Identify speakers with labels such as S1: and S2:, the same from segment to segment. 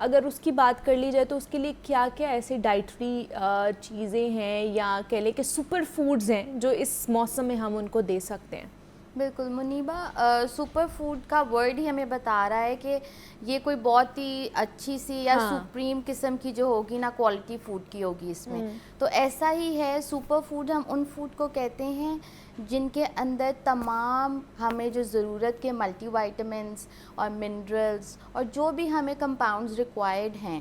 S1: اگر اس کی بات کر لی جائے تو اس کے لیے کیا کیا ایسی ڈائٹری چیزیں ہیں یا کہہ لیں کہ سپر فوڈز ہیں جو اس موسم میں ہم ان کو دے سکتے ہیں؟
S2: بالکل منیبہ، سپر فوڈ کا ورڈ ہی ہمیں بتا رہا ہے کہ یہ کوئی بہت ہی اچھی سی یا سپریم قسم کی جو ہوگی نا کوالٹی فوڈ کی ہوگی اس میں. تو ایسا ہی ہے، سپر فوڈ ہم ان فوڈ کو کہتے ہیں جن کے اندر تمام ہمیں جو ضرورت کے ملٹی وائٹامنس اور منرلز اور جو بھی ہمیں کمپاؤنڈز ریکوائرڈ ہیں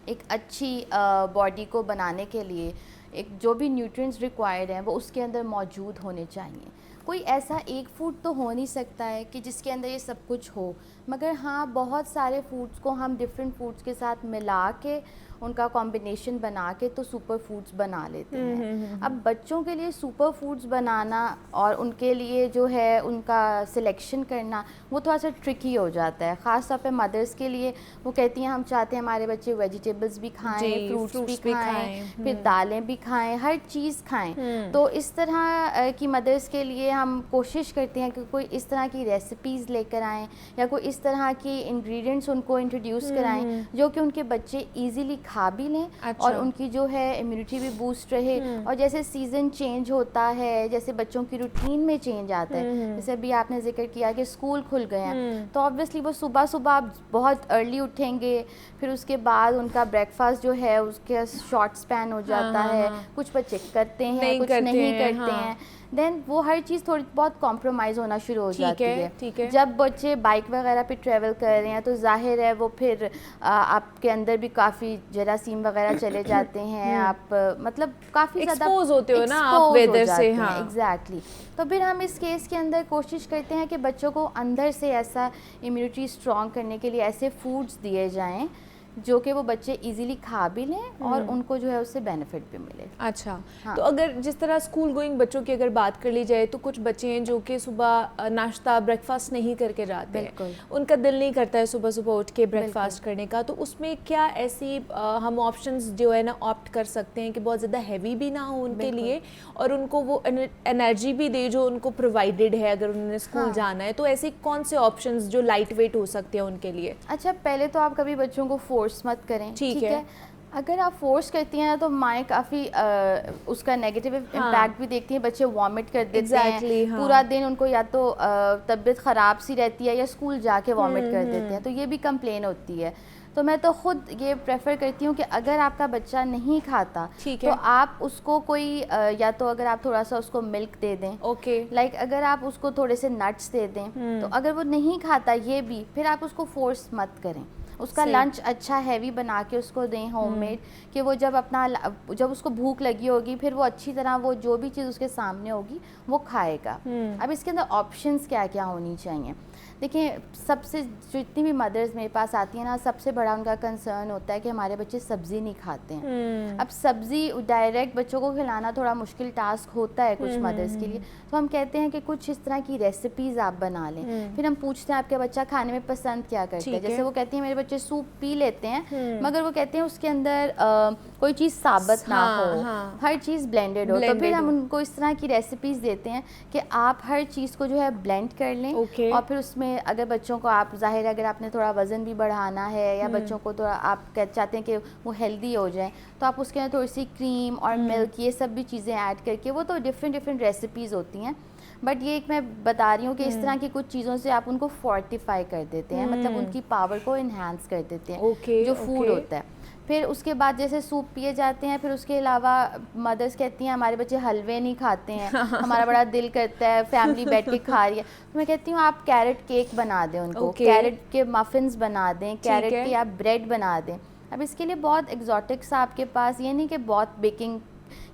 S2: ایک اچھی باڈی کو بنانے کے لیے، ایک جو بھی نیوٹرینٹس ریکوائرڈ ہیں وہ اس کے اندر موجود ہونے چاہیے. کوئی ایسا ایک فوڈ تو ہو نہیں سکتا ہے کہ جس کے اندر یہ سب کچھ ہو، مگر ہاں بہت سارے فوڈس کو ہم ڈفرینٹ فوڈس کے ساتھ ملا کے ان کا کمبینیشن بنا کے تو سپر فوڈس بنا لیتے ہیں. اب بچوں کے لیے سپر فوڈس بنانا اور ان کے لیے جو ہے ان کا سلیکشن کرنا وہ تھوڑا سا ٹرکی ہو جاتا ہے، خاص طور پہ مدرس کے لیے. وہ کہتی ہیں ہم چاہتے ہیں ہمارے بچے ویجیٹیبلس بھی کھائیں، فروٹس بھی کھائیں، پھر دالیں بھی کھائیں، ہر چیز کھائیں. تو اس طرح کی مدرس کے لیے ہم کوشش کرتے ہیں کہ کوئی اس طرح کی ریسیپیز لے کر آئیں یا کوئی اس طرح کی انگریڈینٹس ان کو انٹروڈیوس کرائیں جو کہ ان کے بچے ایزیلی کھا بھی لیں اور ان کی جو ہے امیونٹی بھی بوسٹ رہے. اور جیسے سیزن چینج ہوتا ہے، جیسے بچوں کی روٹین میں چینج آتا ہے، جیسے ابھی آپ نے ذکر کیا کہ اسکول کھل گئے ہیں تو آبویسلی وہ صبح صبح بہت ارلی اٹھیں گے، پھر اس کے بعد ان کا بریک فاسٹ جو ہے اس کے شارٹ سپین ہو جاتا ہے. کچھ بچے کرتے ہیں، کچھ نہیں کرتے ہیں. دین وہ ہر چیز تھوڑی بہت کمپرومائز ہونا شروع ہو جاتی ہے. جب بچے بائک وغیرہ پہ ٹریول کر رہے ہیں تو ظاہر ہے وہ پھر آپ کے اندر بھی کافی جراثیم وغیرہ چلے جاتے ہیں، آپ مطلب کافی زیادہ
S1: ایکسپوز ہوتے ہو نا آپ ویدر سے. ہاں
S2: ایگزیکٹلی. تو پھر ہم اس کیس کے اندر کوشش کرتے ہیں کہ بچوں کو اندر سے ایسا امیونٹی اسٹرانگ کرنے کے لیے ایسے فوڈس دیے جائیں جو کہ وہ بچے ایزیلی کھا بھی لیں اور ان کو جو ہے اس سے بینیفٹ بھی ملے.
S1: اچھا. تو اگر جس طرح اسکول گوئنگ بچوں کی اگر بات کر لی جائے تو کچھ بچے ہیں جو کہ صبح ناشتہ بریک فاسٹ نہیں کر کے جاتے ہیں، ان کا دل نہیں کرتا ہے صبح صبح اٹھ کے بریک فاسٹ کرنے کا، تو اس میں کیا ایسی ہم آپشنز جو ہے نا آپٹ کر سکتے ہیں کہ بہت زیادہ ہیوی بھی نہ ہو ان کے لیے اور ان کو وہ انرجی بھی دے جو ان کو پرووائڈیڈ ہے اگر انہوں نے اسکول جانا ہے؟ تو ایسی کون سے آپشنز جو لائٹ ویٹ ہو سکتے ہیں ان کے لیے؟
S2: اچھا، پہلے تو آپ کبھی بچوں کو فورس مت کریں، ٹھیک ہے؟ اگر آپ فورس کرتی ہیں تو مائیں کافی اس کا نیگیٹو امپیکٹ بھی دیکھتی ہیں. بچے وامٹ کر دیتے ہیں پورا دن، ان کو یا تو طبیعت خراب سی رہتی ہے یا اسکول جا کے وامٹ کر دیتے ہیں، تو یہ بھی کمپلین ہوتی ہے. تو میں تو خود یہ پریفر کرتی ہوں کہ اگر آپ کا بچہ نہیں کھاتا تو آپ اس کو کوئی یا تو اگر آپ تھوڑا سا اس کو ملک دے دیں، لائک اگر آپ اس کو تھوڑے سے نٹس دے دیں، تو اگر وہ نہیں کھاتا یہ بھی، پھر آپ اس کو فورس مت کریں. اس کا لنچ اچھا ہیوی بنا کے اس کو دیں ہوم میڈ، کہ وہ جب اس کو بھوک لگی ہوگی پھر وہ اچھی طرح وہ جو بھی چیز اس کے سامنے ہوگی وہ کھائے گا. اب اس کے اندر آپشنس کیا کیا ہونی چاہیے؟ دیکھیں، سب سے جتنی بھی مدرز میرے پاس آتی ہیں نا، سب سے بڑا ان کا کنسرن ہوتا ہے کہ ہمارے بچے سبزی نہیں کھاتے ہیں. اب سبزی ڈائریکٹ بچوں کو کھلانا تھوڑا مشکل ٹاسک ہوتا ہے کچھ مدرز کے لیے، تو ہم کہتے ہیں کہ کچھ اس طرح کی ریسیپیز آپ بنا لیں. پھر ہم پوچھتے ہیں آپ کا بچہ کھانے میں پسند کیا کرتا ہے. جیسے وہ کہتی ہیں میرے بچے سوپ پی لیتے ہیں مگر وہ کہتے ہیں اس کے اندر کوئی چیز ثابت نہ ہو، ہر چیز بلینڈڈ ہو. تو پھر ہم ان کو اس طرح کی ریسیپیز دیتے ہیں کہ آپ ہر چیز کو جو ہے بلینڈ کر لیں، اور پھر اس میں اگر بچوں کو آپ ظاہر اگر آپ نے تھوڑا وزن بھی بڑھانا ہے یا بچوں کو تھوڑا آپ چاہتے ہیں کہ وہ ہیلدی ہو جائیں، تو آپ اس کے اندر تھوڑی سی کریم اور ملک یہ سب بھی چیزیں ایڈ کر کے، وہ تو ڈفرینٹ ریسیپیز ہوتی ہیں. بٹ یہ ایک میں بتا رہی ہوں کہ اس طرح کی کچھ چیزوں سے آپ ان کو فورٹیفائی کر دیتے ہیں، مطلب ان کی پاور کو انہانس کر دیتے ہیں جو فوڈ ہوتا ہے. پھر اس کے بعد جیسے سوپ پیے جاتے ہیں، پھر اس کے علاوہ مدرس کہتی ہیں ہمارے بچے حلوے نہیں کھاتے ہیں، ہمارا بڑا دل کرتا ہے، فیملی بیٹھ کے کھا رہی ہے. تو میں کہتی ہوں آپ کیرٹ کیک بنا دیں ان کو، کیرٹ کے مفنز بنا دیں، کیرٹ کے آپ بریڈ بنا دیں. اب اس کے لیے بہت ایگزوٹکس آپ کے پاس، یہ نہیں کہ بہت بیکنگ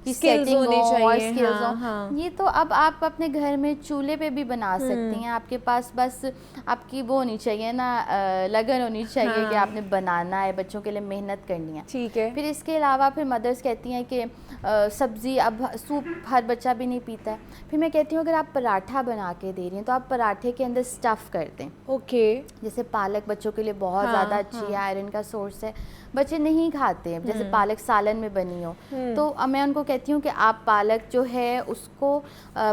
S2: کی سیٹنگ ہو اور اسکلز ہوں، یہ تو اب آپ اپنے گھر میں چولہے پہ بھی بنا سکتی ہیں. آپ کے پاس بس آپ کی وہ ہونی چاہیے نا، لگن ہونی چاہیے کہ آپ نے بنانا ہے، بچوں کے لیے محنت کرنی ہے.
S1: ٹھیک ہے.
S2: پھر اس کے علاوہ پھر مدرس کہتی ہیں کہ سبزی، اب سوپ ہر بچہ بھی نہیں پیتا ہے. پھر میں کہتی ہوں اگر آپ پراٹھا بنا کے دے رہی ہیں تو آپ پراٹھے کے اندر اسٹف کر دیں. جیسے پالک بچوں کے لیے بہت زیادہ اچھی ہے، آئرن کا سورس ہے. بچے نہیں کھاتے، جیسے پالک سالن میں بنی ہو، تو میں ان کو کہتی ہوں کہ آپ پالک جو ہے اس کو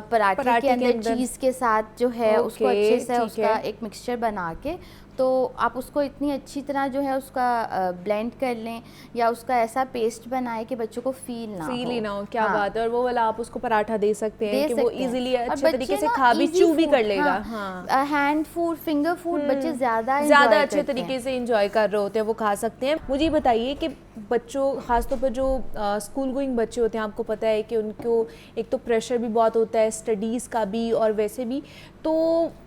S2: پراٹھے کے اندر چیز کے ساتھ جو ہے اس کو اچھے سے اس کا ایک مکسچر بنا کے تو آپ اس کو اتنی اچھی طرح جو ہے اس کا بلینڈ کر لیں یا اس کا ایسا پیسٹ بنائے کہ بچوں کو فیل ہی نہ ہو.
S1: کیا بات ہے. اور وہ والا آپ اس کو پراٹھا دے سکتے ہیں کہ وہ ایزیلی اچھے طریقے سے کھا بھی چو بھی کر لے گا.
S2: ہینڈ فوڈ, فنگر فوڈ بچے زیادہ
S1: اچھے طریقے سے انجوائے کر رہے ہوتے ہیں, وہ کھا سکتے ہیں. مجھے بتائیے کہ بچوں, خاص طور پر جو اسکول گوئنگ بچے ہوتے ہیں, آپ کو پتہ ہے کہ ان کو ایک تو پریشر بھی بہت ہوتا ہے اسٹڈیز کا بھی اور ویسے بھی, تو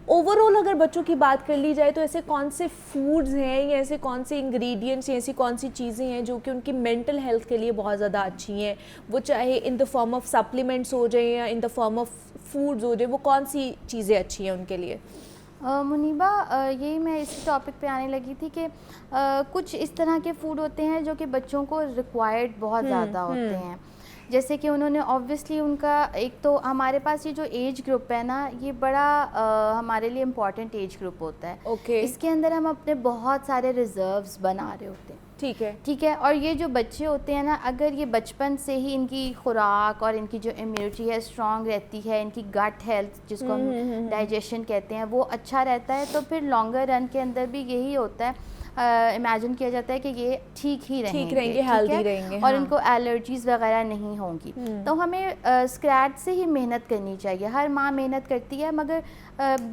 S1: اوور آل اگر بچوں کی بات کر لی جائے تو ایسے کون سے فوڈز ہیں یا ایسے کون سے انگریڈینٹس ہیں, ایسی کون سی چیزیں ہیں جو کہ ان کی مینٹل ہیلتھ کے لیے بہت زیادہ اچھی ہیں, وہ چاہے ان دا فارم آف سپلیمنٹس ہو جائیں یا ان دا فارم آف فوڈز ہو جائیں, وہ کون سی چیزیں اچھی ہیں ان کے لیے؟
S2: منیبہ, یہی میں اسی ٹاپک پہ آنے لگی تھی کہ کچھ اس طرح کے فوڈ ہوتے ہیں جو کہ بچوں کو ریکوائرڈ بہت زیادہ ہوتے ہیں. جیسے کہ انہوں نے آبویسلی ان کا ایک تو ہمارے پاس یہ جو ایج گروپ ہے نا, یہ بڑا ہمارے لیے امپورٹنٹ ایج گروپ ہوتا ہے. اس کے اندر ہم اپنے بہت سارے ریزروز بنا رہے ہوتے ہیں. ٹھیک ہے. اور یہ جو بچے ہوتے ہیں نا, اگر یہ بچپن سے ہی ان کی خوراک اور ان کی جو امیونٹی ہے اسٹرانگ رہتی ہے, ان کی گٹ ہیلتھ جس کو ہم ڈائجیشن کہتے ہیں وہ اچھا رہتا ہے, تو پھر لانگر رن کے اندر بھی یہی ہوتا ہے, امیجن کیا جاتا ہے کہ یہ ٹھیک ہی رہیں گے,
S1: ہیلدی رہیں گے,
S2: اور ان کو الرجیز وغیرہ نہیں ہوں گی. تو ہمیں اسکریچ سے ہی محنت کرنی چاہیے. ہر ماں محنت کرتی ہے, مگر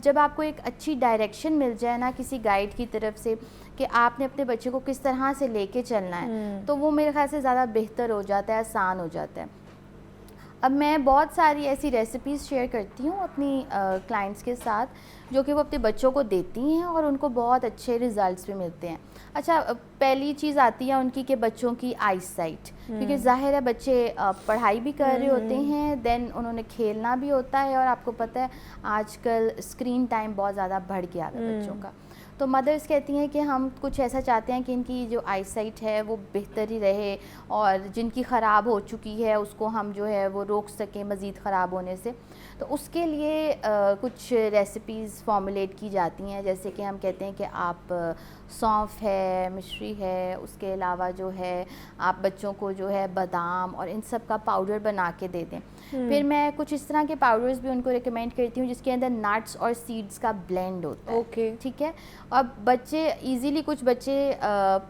S2: جب آپ کو ایک اچھی ڈائریکشن مل جائے نا کسی گائیڈ کی طرف سے کہ آپ نے اپنے بچے کو کس طرح سے لے کے چلنا ہے, تو وہ میرے خیال سے زیادہ بہتر ہو جاتا ہے, آسان ہو جاتا ہے. اب میں بہت ساری ایسی ریسیپیز شیئر کرتی ہوں اپنی کلائنٹس کے ساتھ جو کہ وہ اپنے بچوں کو دیتی ہیں اور ان کو بہت اچھے ریزلٹس بھی ملتے ہیں. اچھا, پہلی چیز آتی ہے ان کی کہ بچوں کی آئی سائٹ, کیونکہ ظاہر ہے بچے پڑھائی بھی کر رہے ہوتے ہیں, دین انہوں نے کھیلنا بھی ہوتا ہے, اور آپ کو پتہ ہے آج کل اسکرین ٹائم بہت زیادہ بڑھ گیا ہے بچوں کا. تو مدرس کہتی ہیں کہ ہم کچھ ایسا چاہتے ہیں کہ ان کی جو آئی سائٹ ہے وہ بہتر ہی رہے, اور جن کی خراب ہو چکی ہے اس کو ہم جو ہے وہ روک سکیں مزید خراب ہونے سے. تو اس کے لیے کچھ ریسیپیز فارمولیٹ کی جاتی ہیں, جیسے کہ ہم کہتے ہیں کہ آپ سونف ہے, مشری ہے, اس کے علاوہ جو ہے آپ بچوں کو جو ہے بادام اور ان سب کا پاؤڈر بنا کے دے دیں. پھر میں کچھ اس طرح کے پاؤڈرز بھی ان کو ریکمینڈ کرتی ہوں جس کے اندر نٹس اور سیڈز کا بلینڈ ہوتا ہے. ٹھیک ہے. اب بچے ایزیلی کچھ بچے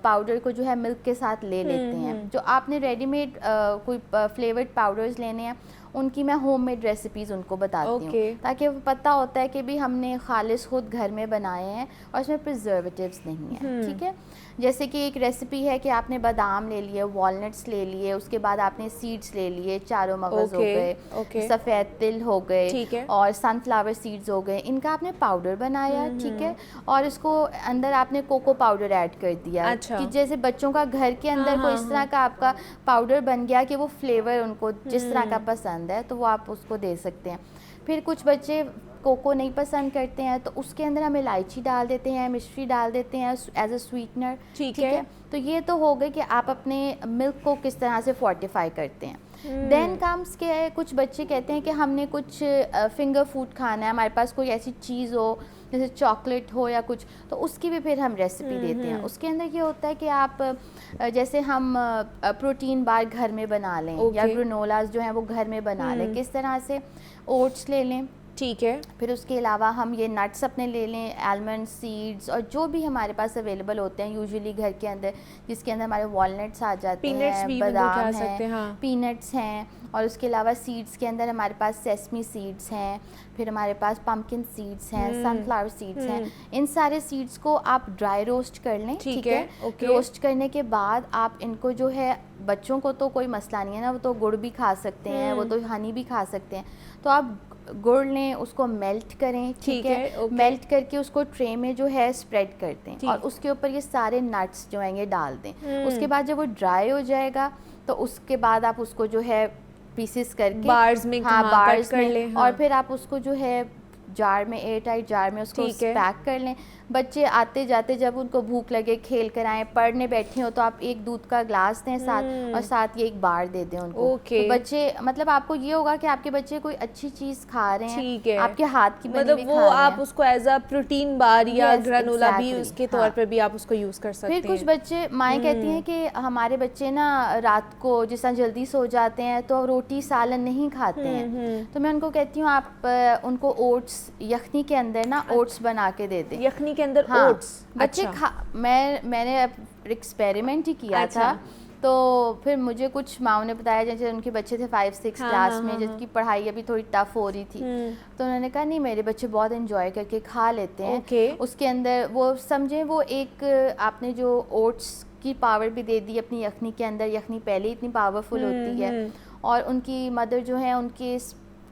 S2: پاؤڈر کو جو ہے ملک کے ساتھ لے لیتے ہیں. جو آپ نے ریڈی میڈ کوئی فلیورڈ پاؤڈرز لینے ہیں, ان کی میں ہوم میڈ ریسیپیز ان کو بتاتی ہوں, تاکہ وہ پتہ ہوتا ہے کہ بھی ہم نے خالص خود گھر میں بنائے ہیں اور اس میں پرزرویٹیوز نہیں ہیں. ٹھیک ہے. جیسے کہ ایک ریسیپی ہے کہ آپ نے بادام لے لیے, والنٹس لے لیے, اس کے بعد آپ نے سیڈز لے لیے, چاروں مغز ہو گئے, سفید تل ہو گئے, اور سن فلاور سیڈز ہو گئے, ان کا آپ نے پاؤڈر بنایا. ٹھیک ہے. اور اس کو اندر آپ نے کوکو پاؤڈر ایڈ کر دیا, کہ جیسے بچوں کا گھر کے اندر کوئی اس طرح کا آپ کا پاؤڈر بن گیا کہ وہ فلیور ان کو جس طرح کا پسند ہے تو وہ آپ اس کو دے سکتے ہیں. پھر کچھ بچے کوکو نہیں پسند کرتے ہیں تو اس کے اندر ہم الائچی ڈال دیتے ہیں, مشری ڈال دیتے ہیں ایز اے سویٹنر. ٹھیک ہے. تو یہ تو ہو گئی کہ آپ اپنے ملک کو کس طرح سے فورٹیفائی کرتے ہیں. دین کمس کہ کچھ بچے کہتے ہیں کہ ہم نے کچھ فنگر فوڈ کھانا ہے, ہمارے پاس کوئی ایسی چیز ہو جیسے چاکلیٹ ہو یا کچھ, تو اس کی بھی پھر ہم ریسیپی دیتے ہیں. اس کے اندر یہ ہوتا ہے کہ آپ جیسے ہم پروٹین بار گھر میں بنا لیں, یا گرنولاز جو ہیں وہ گھر میں بنا لیں, کس طرح سے اوٹس لے لیں.
S1: ٹھیک ہے.
S2: پھر اس کے علاوہ ہم یہ نٹس اپنے لے لیں, آلمنڈ سیڈز, اور جو بھی ہمارے پاس اویلیبل ہوتے ہیں یوزلی گھر کے اندر, جس کے اندر ہمارے والنٹس آ جاتے ہیں, بادام ہیں, پینٹس ہیں, اور اس کے علاوہ سیڈز کے اندر ہمارے پاس سیسمی سیڈز ہیں, پھر ہمارے پاس پمکن سیڈز ہیں, سن فلاور سیڈز ہیں. ان سارے سیڈز کو آپ ڈرائی روسٹ کر لیں. ٹھیک ہے. روسٹ کرنے کے بعد آپ ان کو جو ہے, بچوں کو تو کوئی مسئلہ نہیں ہے نا, وہ تو گڑ بھی کھا سکتے ہیں, وہ تو ہنی بھی کھا سکتے ہیں, تو آپ گڑ لیں, اس کو میلٹ کریں. ٹھیک ہے. میلٹ کر کے اس کو ٹرے میں جو ہے اسپریڈ کر دیں, اور اس کے اوپر یہ سارے نٹس جو ہیں یہ ڈال دیں. اس کے بعد جب وہ ڈرائی ہو جائے گا تو اس کے بعد آپ اس کو جو ہے پیسز کر کے
S1: بارز میں
S2: بارز کر لیں, اور پھر آپ اس کو جو ہے جار میں, ایئر ٹائٹ جار میں اس کو پیک کر لیں. بچے آتے جاتے جب ان کو بھوک لگے, کھیل کر آئیں, پڑھنے بیٹھے ہو, تو آپ ایک دودھ کا گلاس دیں ساتھ, اور ساتھ یہ ایک بار دے دیں ان کو. تو بچے مطلب آپ کو یہ ہوگا کہ آپ کے بچے کوئی اچھی چیز کھا رہے ہیں, آپ کے ہاتھ کی بنی ہوئی کھا رہے ہیں,
S1: وہ آپ اس کو ایز اے پروٹین بار یا گرانولا بھی اس کے طور پر بھی آپ اس کو یوز کر سکتے ہیں.
S2: پھر کچھ بچے مائیں کہتی ہیں کہ ہمارے بچے نا رات کو جس طرح جلدی سو جاتے ہیں تو روٹی سالن نہیں کھاتے ہیں, تو میں ان کو کہتی ہوں آپ ان کو اوٹس اوٹس یخنی کے اندر نا اوٹس بنا کے دے دیں.
S1: یخنی کے اندر اوٹس
S2: بچے میں نے ایکسپیریمنٹ ہی کیا تھا. تو پھر مجھے کچھ ماؤں نے بتایا جیسے ان کے بچے تھے 5-6 کلاس میں جن کی پڑھائی ابھی تھوڑی ٹف ہو رہی تھی, تو انہوں نے کہا نہیں میرے بچے بہت انجوائے کر کے کھا لیتے ہیں. اس کے اندر وہ سمجھیں وہ ایک آپ نے جو اوٹس کی پاور بھی دے دی اپنی یخنی کے اندر. یخنی پہلے اتنی پاورفل ہوتی ہے, اور ان کی مدر جو ہے ان کے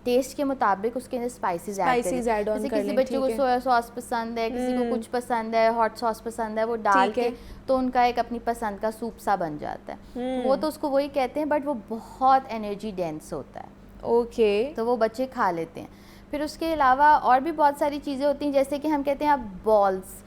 S2: ٹیسٹ کے مطابق اس کے اندر اسپائسیز ایڈ جیسے کسی بچے کو سویا ساس پسند ہے, کسی کو کچھ پسند ہے, ہاٹ ساس پسند ہے, وہ ڈال کے تو ان کا ایک اپنی پسند کا سوپ سا بن جاتا ہے. وہ تو اس کو وہی کہتے ہیں, بٹ وہ بہت انرجی ڈینس ہوتا ہے. تو وہ بچے کھا لیتے ہیں. پھر اس کے علاوہ اور بھی بہت ساری چیزیں ہوتی ہیں, جیسے کہ ہم کہتے ہیں آپ بالس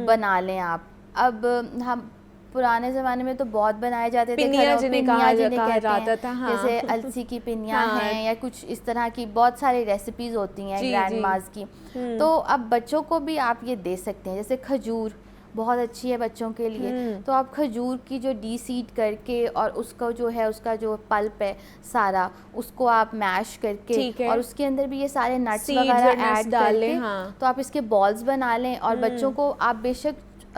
S2: بنا لیں. آپ اب ہم پرانے زمانے میں تو بہت بنائے جاتے تھے, پنیا جنہیں کہا جاتا تھا, جیسے السی کی پنیا ہیں یا کچھ اس طرح کی بہت ساری ریسیپیز ہوتی ہیں گرینڈ ماز کی. تو اب بچوں کو بھی آپ یہ دے سکتے ہیں. جیسے کھجور بہت اچھی ہے بچوں کے لیے, تو آپ کھجور کی جو ڈی سیڈ کر کے اور اس کا جو ہے اس کا جو پلپ ہے سارا, اس کو آپ میش کر کے اور اس کے اندر بھی یہ سارے نٹس وغیرہ ایڈ کر کے تو آپ اس کے بالز بنا لیں. اور بچوں کو آپ بے شک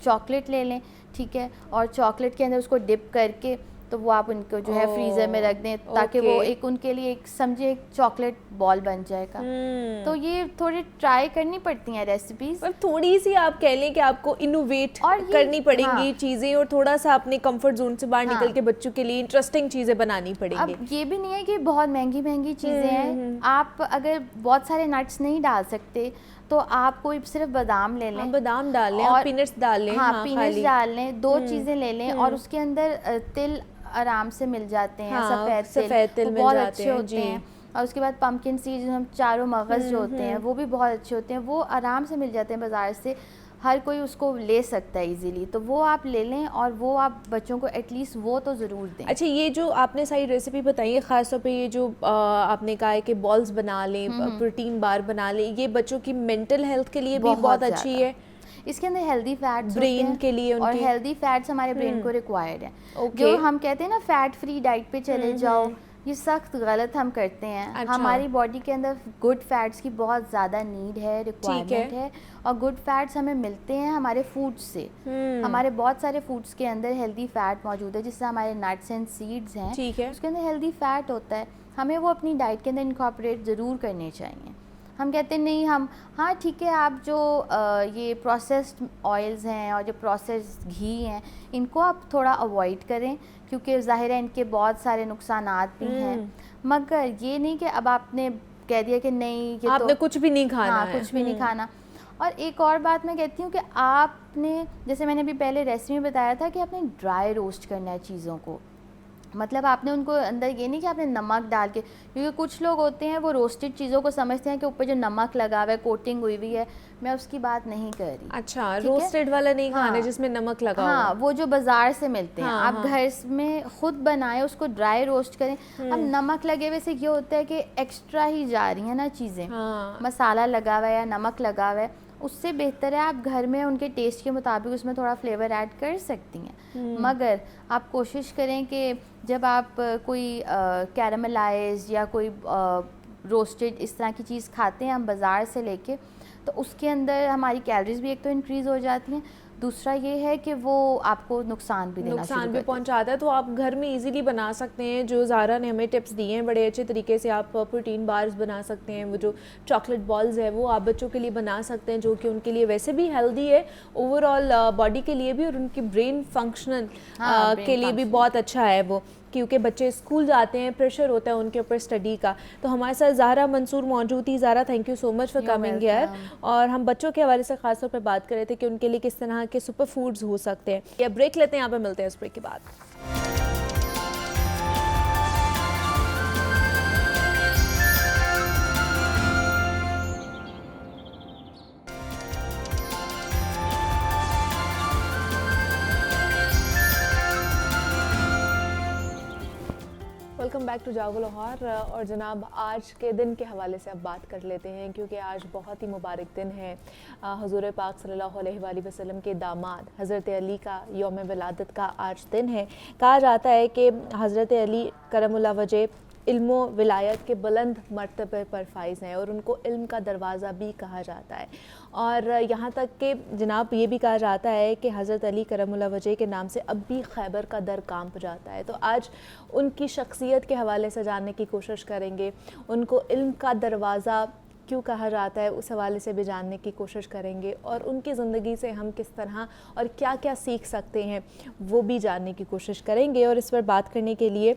S2: چاکلیٹ لے لیں, ٹھیک ہے, اور چاکلیٹ کے اندر اس کو ڈپ کر کے تو وہ آپ ان کو جو ہے فریزر میں رکھ دیں, تاکہ وہ ایک ان کے لیے ایک سمجھے ایک چاکلیٹ بال بن جائے گا. تو یہ تھوڑی ٹرائی کرنی پڑتی ہیں ریسیپیز,
S1: تھوڑی سی آپ کہہ لیں کہ آپ کو انوویٹ کرنی پڑیں گی چیزیں, اور تھوڑا سا اپنے کمفرٹ زون سے باہر نکل کے بچوں کے لیے انٹرسٹنگ چیزیں بنانی پڑیں گی.
S2: اب یہ بھی نہیں ہے کہ بہت مہنگی چیزیں ہیں. آپ اگر بہت سارے نٹس نہیں ڈال سکتے تو آپ کوئی صرف بادام لے لیں,
S1: بادام ڈال لیں, اور پینٹس ڈال لیں,
S2: پینٹس ڈال لیں, 2 چیزیں لے لیں, اور اس کے اندر تل آرام سے مل جاتے ہیں, سفید تل بہت اچھے ہوتے ہیں. اور اس کے بعد پمکن سیڈز, ہم چاروں مغز جو ہوتے ہیں وہ بھی بہت اچھے ہوتے ہیں, وہ آرام سے مل جاتے ہیں بازار سے, ہر کوئی اس کو لے سکتا ہے ایزیلی. تو وہ آپ لے لیں اور وہ آپ بچوں کو ایٹ لیسٹ وہ تو ضرور دیں.
S1: اچھا, یہ جو آپ نے ساری ریسیپی بتائی ہے, خاص طور پہ یہ جو آپ نے کہا ہے کہ بالز بنا لیں, پروٹین بار بنا لیں, یہ بچوں کی مینٹل ہیلتھ کے لیے بھی بہت اچھی ہے.
S2: اس کے اندر ہیلدی فیٹس
S1: برین کے لیے,
S2: اور ہیلدی فیٹس ہمارے برین کو ریکوائرڈ ہیں. جو ہم کہتے ہیں نا فیٹ فری ڈائٹ پہ چلے جاؤ, یہ سخت غلط ہم کرتے ہیں. ہماری باڈی کے اندر گڈ فیٹس کی بہت زیادہ نیڈ ہے, ریکوائرمنٹ ہے, اور گڈ فیٹس ہمیں ملتے ہیں ہمارے فوڈ سے. ہمارے بہت سارے فوڈس کے اندر ہیلدی فیٹ موجود ہے, جس سے ہمارے نٹس اینڈ سیڈز ہیں, اس کے اندر ہیلدی فیٹ ہوتا ہے. ہمیں وہ اپنی ڈائٹ کے اندر انکارپوریٹ ضرور کرنے چاہیے. ہم کہتے ہیں نہیں, ہم ہاں ٹھیک ہے, آپ جو یہ پروسیسڈ آئلز ہیں اور جو پروسیسڈ گھی ہیں ان کو آپ تھوڑا اوائڈ کریں, کیونکہ ظاہر ہے ان کے بہت سارے نقصانات بھی ہیں. مگر یہ نہیں کہ اب آپ نے کہہ دیا کہ نہیں یہ
S1: آپ نے کچھ بھی نہیں کھانا,
S2: کچھ بھی نہیں کھانا. اور ایک اور بات میں کہتی ہوں کہ آپ نے, جیسے میں نے ابھی پہلے ریسیپی میں بتایا تھا کہ آپ نے ڈرائی روسٹ کرنا ہے چیزوں کو. مطلب آپ نے ان کو اندر یہ نہیں کہ آپ نے نمک ڈال کے, کیونکہ کچھ لوگ ہوتے ہیں وہ روسٹڈ چیزوں کو سمجھتے ہیں کہ اوپر جو نمک لگا ہوا ہے, کوٹنگ ہوئی ہوئی ہے. میں اس کی بات نہیں کر رہی.
S1: اچھا, روسٹڈ والا نہیں کھانا جس میں نمک لگا ہوا.
S2: ہاں, وہ جو بازار سے ملتے ہیں, آپ گھر میں خود بنائیں, اس کو ڈرائی روسٹ کریں. اب نمک لگے ہوئے سے یہ ہوتا ہے کہ ایکسٹرا ہی جا رہی ہیں نا چیزیں, مسالہ لگا ہوا ہے یا نمک لگا ہوا ہے. اس سے بہتر ہے آپ گھر میں ان کے ٹیسٹ کے مطابق اس میں تھوڑا فلیور ایڈ کر سکتی ہیں. مگر آپ کوشش کریں کہ جب آپ کوئی کیرملائز یا کوئی روسٹڈ اس طرح کی چیز کھاتے ہیں ہم بازار سے لے کے, تو اس کے اندر ہماری کیلریز بھی ایک تو انکریز ہو جاتی ہیں, دوسرا یہ ہے کہ وہ آپ کو نقصان بھی
S1: پہنچاتا ہے. تو آپ گھر میں ایزیلی بنا سکتے ہیں, جو زارا نے ہمیں ٹپس دیے ہیں بڑے اچھے طریقے سے. آپ پروٹین بارز بنا سکتے ہیں, وہ جو چاکلیٹ بالز ہے وہ آپ بچوں کے لیے بنا سکتے ہیں, جو کہ ان کے لیے ویسے بھی ہیلدی ہے اوور آل باڈی کے لیے بھی, اور ان کی برین فنکشن کے لیے بھی بہت اچھا ہے وہ, کیونکہ بچے اسکول جاتے ہیں, پریشر ہوتا ہے ان کے اوپر اسٹڈی کا. تو ہمارے ساتھ زہرا منصور موجود تھی. Zahra, thank you so much for coming hair. اور ہم بچوں کے حوالے سے خاص طور پہ بات کر رہے تھے کہ ان کے لیے کس طرح کے سپر فوڈز ہو سکتے ہیں. یا بریک لیتے ہیں, یہاں پہ ملتے ہیں اس بریک کے بعد. Welcome back to Jago Lahore. اور جناب آج کے دن کے حوالے سے اب بات کر لیتے ہیں, کیونکہ آج بہت ہی مبارک دن ہے. حضور پاک صلی اللہ علیہ وآلہ وسلم کے داماد حضرت علی کا یوم ولادت کا آج دن ہے. کہا جاتا ہے کہ حضرت علی کرم اللہ وجہ علم و ولایت کے بلند مرتبے پر فائز ہیں اور ان کو علم کا دروازہ بھی کہا جاتا ہے، اور یہاں تک کہ جناب یہ بھی کہا جاتا ہے کہ حضرت علی کرم اللہ وجہ کے نام سے اب بھی خیبر کا در کانپ جاتا ہے۔ تو آج ان کی شخصیت کے حوالے سے جاننے کی کوشش کریں گے، ان کو علم کا دروازہ کیوں کہا جاتا ہے اس حوالے سے بھی جاننے کی کوشش کریں گے، اور ان کی زندگی سے ہم کس طرح اور کیا کیا سیکھ سکتے ہیں وہ بھی جاننے کی کوشش کریں گے۔ اور اس پر بات کرنے کے لیے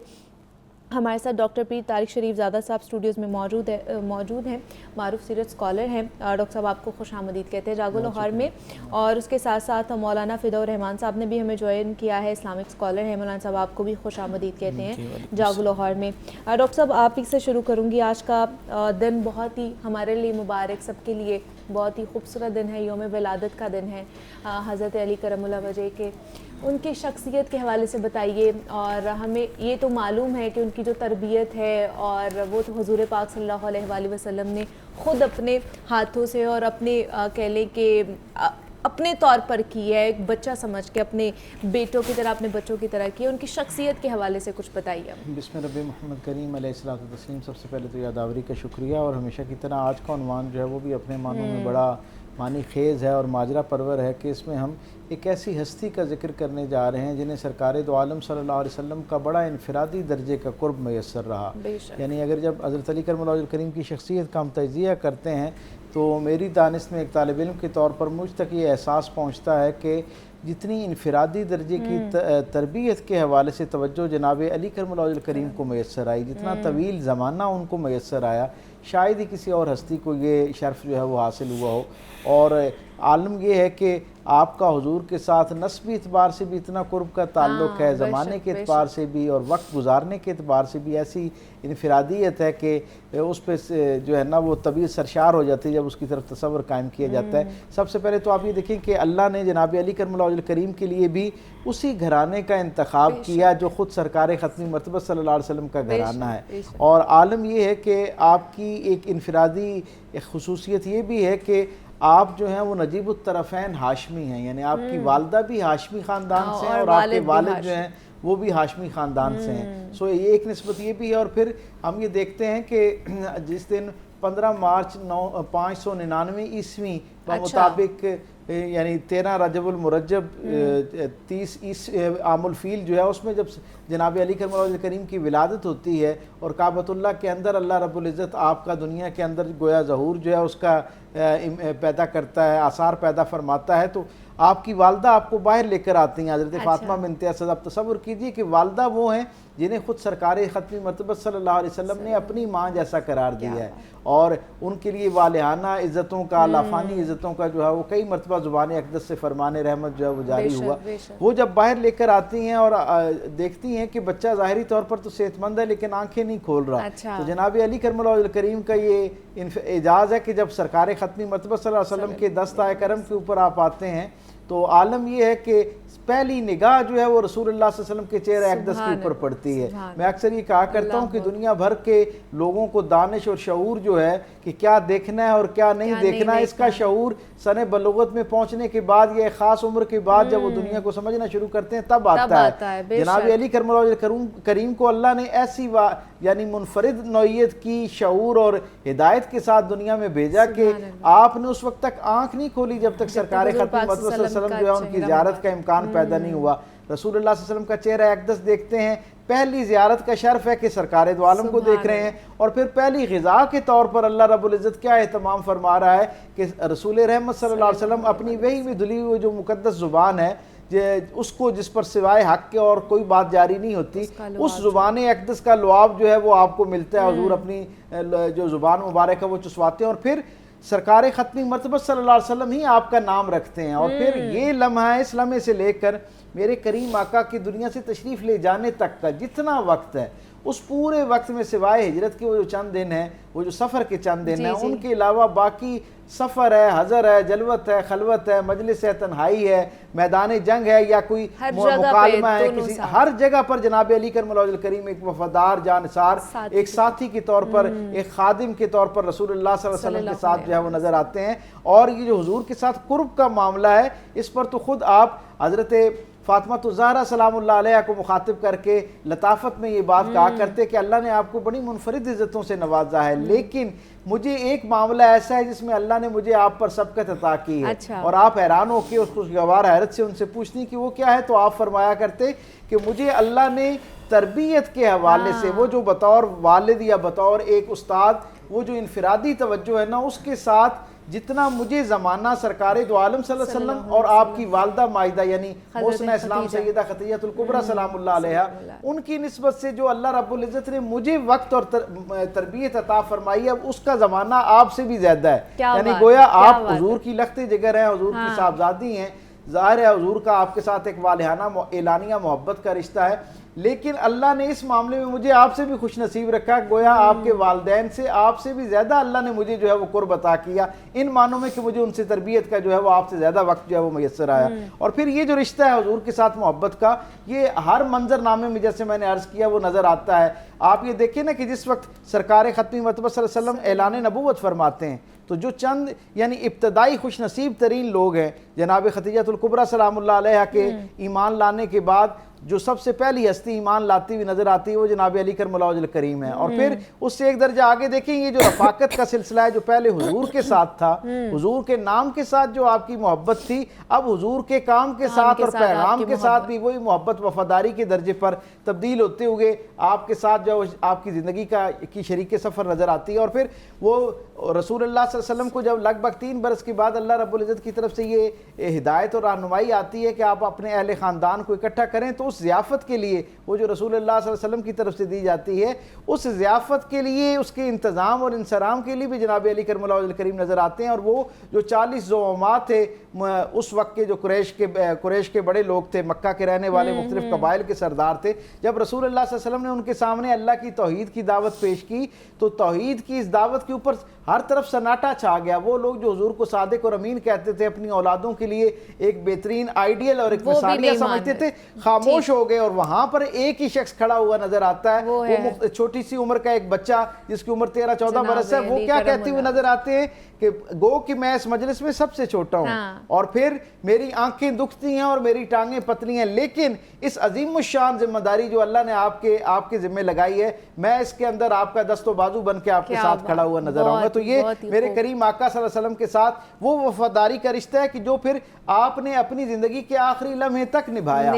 S1: ہمارے ساتھ ڈاکٹر پیر طارق شریف زادہ صاحب اسٹوڈیوز میں موجود ہیں، معروف سیرت اسکالر ہیں۔ ڈاکٹر صاحب آپ کو خوش آمدید کہتے ہیں جاگو لاہور میں، اور اس کے ساتھ ساتھ مولانا فدا الرحمان صاحب نے بھی ہمیں جوائن کیا ہے، اسلامک اسکالر ہیں۔ مولانا صاحب آپ کو بھی خوش آمدید کہتے ہیں جاگو لاہور میں۔ ڈاکٹر صاحب آپ ہی سے شروع کروں گی، آج کا دن بہت ہی ہمارے لیے مبارک، سب کے لیے بہت ہی خوبصورت دن ہے، یوم ولادت کا دن ہے حضرت علی کرم اللہ وجہ کے۔ ان کی شخصیت کے حوالے سے بتائیے، اور ہمیں یہ تو معلوم ہے کہ ان کی جو تربیت ہے اور وہ تو حضور پاک صلی اللہ علیہ وآلہ وسلم نے خود اپنے ہاتھوں سے اور اپنے کہہ لیں کہ اپنے طور پر کی ہے، ایک بچہ سمجھ کے اپنے بیٹوں کی طرح اپنے بچوں کی طرح کی ہے۔ ان کی شخصیت کے حوالے سے کچھ بتائیے۔
S3: بسم رب محمد کریم علیہ الصلوۃ والتسلیم۔ سب سے پہلے تو یاداوری کا شکریہ، اور ہمیشہ کی طرح آج کا عنوان جو ہے وہ بھی اپنے معنوں میں بڑا معنی خیز ہے اور ماجرا پرور ہے کہ اس میں ہم ایک ایسی ہستی کا ذکر کرنے جا رہے ہیں جنہیں سرکار دو عالم صلی اللہ علیہ وسلم کا بڑا انفرادی درجے کا قرب میسر رہا۔ یعنی اگر جب حضرت علی کرم اللہ وجہ کریم کی شخصیت کا ہم تجزیہ کرتے ہیں تو میری دانست میں ایک طالب علم کے طور پر مجھ تک یہ احساس پہنچتا ہے کہ جتنی انفرادی درجے کی تربیت کے حوالے سے توجہ جناب علی کرم اللہ وجہ کریم کو میسر آئی، جتنا طویل زمانہ ان کو میسر آیا، شاید ہی کسی اور ہستی کو یہ شرف جو ہے وہ حاصل ہوا ہو۔ اور عالم یہ ہے کہ آپ کا حضور کے ساتھ نسبی اعتبار سے بھی اتنا قرب کا تعلق ہے، زمانے کے اعتبار سے بھی اور وقت گزارنے کے اعتبار سے بھی ایسی انفرادیت ہے کہ اس پہ جو ہے نا وہ طبیعت سرشار ہو جاتی ہے جب اس کی طرف تصور قائم کیا جاتا ہے۔ سب سے پہلے تو آپ یہ دیکھیں کہ اللہ نے جناب علی کرم اللہ وجہ کریم کے لیے بھی اسی گھرانے کا انتخاب کیا جو خود سرکار ختمی مرتبہ صلی اللہ علیہ وسلم کا گھرانہ ہے۔ اور عالم یہ ہے کہ آپ کی ایک انفرادی خصوصیت یہ بھی ہے کہ آپ جو ہیں وہ نجیب الطرفین ہاشمی ہیں، یعنی آپ کی والدہ بھی ہاشمی خاندان سے ہیں اور آپ کے والد جو ہیں وہ بھی ہاشمی خاندان سے ہیں۔ سو یہ ایک نسبت یہ بھی ہے۔ اور پھر ہم یہ دیکھتے ہیں کہ جس دن 15 مارچ 599 عیسوی بمطابق یعنی 13 رجب المرجب 30 عام الفیل جو ہے، اس میں جب جناب علی کرم اللہ وجہ کریم کی ولادت ہوتی ہے اور کعبۃ اللہ کے اندر اللہ رب العزت آپ کا دنیا کے اندر گویا ظہور جو ہے اس کا پیدا کرتا ہے، آثار پیدا فرماتا ہے، تو آپ کی والدہ آپ کو باہر لے کر آتی ہیں، حضرت فاطمہ بنت اسد۔ آپ تصور کیجئے کہ والدہ وہ ہیں جنہیں خود سرکار ختمی مرتبہ صلی اللہ علیہ وسلم نے اپنی ماں جیسا قرار دیا ہے، اور ان کے لیے والہانہ عزتوں کا، لافانی عزتوں کا جو ہے وہ کئی مرتبہ زبان اقدس سے فرمان رحمت جو ہے وہ جاری ہوا۔ وہ جب باہر لے کر آتی ہیں اور دیکھتی ہیں کہ بچہ ظاہری طور پر تو صحت مند ہے لیکن آنکھیں نہیں کھول رہا، تو جناب علی کرم اللہ وجہ کریم کا یہ اعجاز ہے کہ جب سرکار ختمی مرتبہ صلی اللہ علیہ وسلم کے دستائے کرم کے اوپر آپ آتے ہیں تو عالم یہ ہے کہ پہلی نگاہ جو ہے وہ رسول اللہ صلی اللہ علیہ وسلم کے چہرہ اقدس کے اوپر پڑتی ہے۔ میں اکثر یہ کہا کرتا ہوں کہ دنیا بھر کے لوگوں کو دانش اور شعور جو ہے کہ کیا دیکھنا ہے اور کیا نہیں دیکھنا ہے، اس کا شعور سن بلوغت میں پہنچنے کے بعد یا خاص عمر کے بعد جب وہ دنیا کو سمجھنا شروع کرتے ہیں تب آتا ہے۔ جناب علی کرم اللہ وجہ کریم کو اللہ نے ایسی یعنی منفرد نوعیت کی شعور اور ہدایت کے ساتھ دنیا میں بھیجا کہ آپ نے اس وقت تک آنکھ نہیں کھولی جب تک سرکار ختمی مرتبہ صلی اللہ علیہ وسلم جو ہے ان کی زیارت کا امکان پیدا نہیں ہوا۔ رسول اللہ صلی اللہ علیہ وسلم کا چہرہ اقدس دیکھتے ہیں، پہلی زیارت کا شرف ہے کہ سرکار دو عالم کو دیکھ رہے ہیں، اور پھر پہلی غذا کے طور پر اللہ رب العزت کیا اہتمام فرما رہا ہے کہ رسول رحمت صلی اللہ علیہ وسلم اپنی وحی میں دھلی ہوئی جو مقدس زبان ہے اس کو جس پر سوائے حق کے اور کوئی بات جاری نہیں ہوتی، اس زبان اقدس کا لعاب جو ہے وہ آپ کو ملتا ہے۔ حضور اپنی جو زبان مبارکہ وہ چسواتے ہیں اور پھر سرکار ختمی مرتبہ صلی اللہ علیہ وسلم ہی آپ کا نام رکھتے ہیں۔ اور پھر یہ لمحہ اس لمحے سے لے کر میرے کریم آقا کی دنیا سے تشریف لے جانے تک کا جتنا وقت ہے، اس پورے وقت میں سوائے ہجرت کے وہ جو چند دن ہیں، وہ جو سفر کے چند دن ہیں، ان کے علاوہ باقی سفر ہے، حضر ہے، جلوت ہے، خلوت ہے، مجلس ہے، تنہائی ہے، میدان جنگ ہے یا کوئی مکالمہ ہے، کسی ہر جگہ پر جناب علی کرم اللہ وجہ کریم ایک وفادار جانثار، ایک ساتھی کے طور پر، ایک خادم کے طور پر رسول اللہ صلی اللہ علیہ وسلم کے ساتھ جو ہے وہ نظر آتے ہیں۔ اور یہ جو حضور کے ساتھ قرب کا معاملہ ہے، اس پر تو خود آپ حضرت فاطمہ الزہرا سلام اللہ علیہ کو مخاطب کر کے لطافت میں یہ بات کہا کرتے کہ اللہ نے آپ کو بڑی منفرد عزتوں سے نوازا ہے، لیکن مجھے ایک معاملہ ایسا ہے جس میں اللہ نے مجھے آپ پر سبقت عطا کی ہے، اور آپ حیران ہو کے اس خوشگوار حیرت سے ان سے پوچھنی کہ وہ کیا ہے، تو آپ فرمایا کرتے کہ مجھے اللہ نے تربیت کے حوالے سے وہ جو بطور والد یا بطور ایک استاد وہ جو انفرادی توجہ ہے نا، اس کے ساتھ جتنا مجھے زمانہ سرکار دو عالم صلی اللہ علیہ وسلم اور آپ کی والدہ مائدہ یعنی محسنہ اسلام سیدہ خدیجہ الکبریٰ سلام اللہ علیہ ان کی نسبت سے جو اللہ رب العزت نے مجھے وقت اور تربیت عطا فرمائی ہے، اس کا زمانہ آپ سے بھی زیادہ ہے، یعنی گویا آپ حضور کی لخت جگر ہیں، حضور کی صاحبزادی ہیں، ظاہر ہے حضور کا آپ کے ساتھ ایک والہانہ اعلانیہ محبت کا رشتہ ہے، لیکن اللہ نے اس معاملے میں مجھے آپ سے بھی خوش نصیب رکھا، گویا آپ کے والدین سے آپ سے بھی زیادہ اللہ نے مجھے جو ہے وہ قرب عطا کیا، ان معنوں میں کہ مجھے ان سے تربیت کا جو ہے وہ آپ سے زیادہ وقت جو ہے وہ میسر آیا۔ اور پھر یہ جو رشتہ ہے حضور کے ساتھ محبت کا، یہ ہر منظر نامے میں جیسے میں نے عرض کیا وہ نظر آتا ہے۔ آپ یہ دیکھیں نا کہ جس وقت سرکار ختمی مرتبہ صلی اللہ علیہ وسلم اعلان نبوت فرماتے ہیں تو جو چند یعنی ابتدائی خوش نصیب ترین لوگ ہیں جناب خدیجہ الکبریٰ سلام اللہ علیہ کے ایمان لانے کے بعد جو سب سے پہلی ہستی ایمان لاتی ہوئی نظر آتی ہے وہ جناب علی کرم اللہ وجہ الکریم ہے، اور پھر اس سے ایک درجہ آگے دیکھیں یہ جو رفاقت کا سلسلہ ہے جو پہلے حضور کے ساتھ تھا، حضور کے نام کے ساتھ جو آپ کی محبت تھی، اب حضور کے کام کے ساتھ اور پیغام کے ساتھ بھی وہی محبت وفاداری کے درجے پر تبدیل ہوتے ہوئے آپ کے ساتھ جو آپ کی زندگی کی شریک سفر نظر آتی ہے۔ اور پھر وہ رسول اللہ صلی اللہ علیہ وسلم کو جب لگ بھگ 3 برس کے بعد اللہ رب العزت کی طرف سے یہ ہدایت اور رہنمائی آتی ہے کہ آپ اپنے اہل خاندان کو اکٹھا کریں، تو اس ضیافت کے لیے وہ جو رسول اللہ صلی اللہ علیہ وسلم کی طرف سے دی جاتی ہے، اس ضیافت کے لیے اس کے انتظام اور انصرام کے لیے بھی جناب علی کرم اللہ وجہ الکریم نظر آتے ہیں، اور وہ جو 40 زعماء تھے اس وقت کے جو قریش کے بڑے لوگ تھے، مکہ کے رہنے والے مختلف قبائل کے سردار تھے، جب رسول اللہ صلی اللہ علیہ وسلم نے ان کے سامنے اللہ کی توحید کی دعوت پیش کی تو توحید کی اس دعوت کے اوپر ہر طرف سناٹا چھا گیا۔ وہ لوگ جو حضور کو صادق اور امین کہتے تھے، اپنی اولادوں کے لیے ایک بہترین آئیڈیل اور ایک مثالیہ سمجھتے تھے، خاموش ہو گئے، اور وہاں پر ایک ہی شخص کھڑا ہوا نظر آتا ہے، وہ چھوٹی سی عمر کا ایک بچہ جس کی عمر 13-14 برس ہے، وہ کیا کہتے ہوئے نظر آتے ہیں کہ گو کہ میں اس مجلس میں سب سے چھوٹا ہوں، اور پھر میری آنکھیں دکھتی ہیں اور میری ٹانگیں پتلی ہیں، لیکن اس عظیم الشان ذمہ داری جو اللہ نے آپ کے ذمہ لگائی ہے، میں اس کے اندر آپ کا دست و بازو بن کے آپ کے ساتھ کھڑا ہوا نظر آؤں گا۔ تو یہ میرے کریم آقا صلی اللہ علیہ وسلم کے ساتھ وہ وفاداری کا رشتہ ہے کہ جو پھر آپ نے اپنی زندگی کے آخری لمحے تک نبھایا،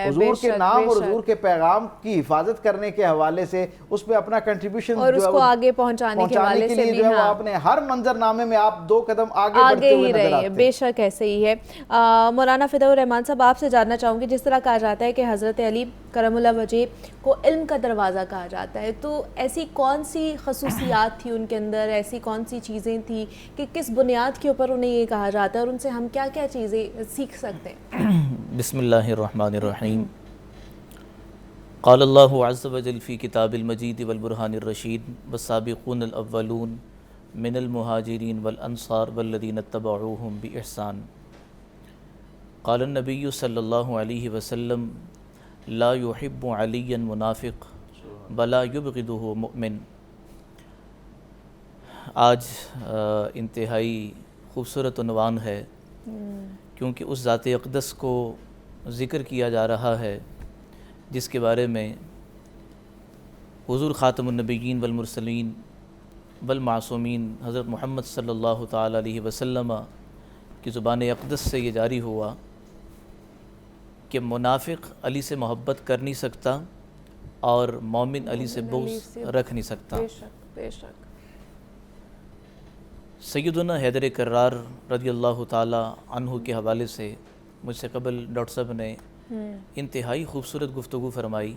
S3: حضور کے نام اور حضور کے پیغام کی حفاظت کرنے کے حوالے سے اس پہ اپنا کنٹریبیوشن
S1: اور اس کو آگے پہنچانے کے حوالے سے بھی،
S3: جو ہے وہ آپ نے ہر منظر نامے میں آپ 2 قدم آگے بڑھتے ہوئے نظر آتے ہیں۔
S1: بے شک ایسے ہی ہے۔ مولانا فداء الرحمان صاحب، آپ سے جاننا چاہوں گی، جس طرح کہا جاتا ہے کہ حضرت علی کرم اللہ وجہ کو علم کا دروازہ کہا جاتا ہے، تو ایسی کون سی خصوصیات تھی ان کے اندر، ایسی کون سی چیزیں تھیں کہ کس بنیاد کے اوپر انہیں یہ کہا جاتا ہے، اور ان سے ہم کیا کیا چیزیں سیکھ سکتے ہیں؟
S4: بسم اللہ الرحمن الرحیم۔ قال اللہ عز وجل فی کتاب المجید والبرہان الرشید والسابقون الاولون من المہاجرین والانصار والذین اتبعوہم بإحسان۔ قال النبی صلی اللہ علیہ وسلم لا يحب علی منافق ولا یبغضہ مؤمن۔ آج انتہائی خوبصورت عنوان ہے کیونکہ اس ذات اقدس کو ذکر کیا جا رہا ہے جس کے بارے میں حضور خاتم النبیین والمرسلین والمعصومین حضرت محمد صلی اللہ تعالی علیہ وسلم کی زبان اقدس سے یہ جاری ہوا کہ منافق علی سے محبت کر نہیں سکتا اور مومن علی سے بغض رکھ نہیں سکتا۔
S1: بے شک۔
S4: سیدنا حیدر کرار رضی اللہ تعالی عنہ کے حوالے سے مجھ سے قبل ڈاکٹر صاحب نے انتہائی خوبصورت گفتگو فرمائی،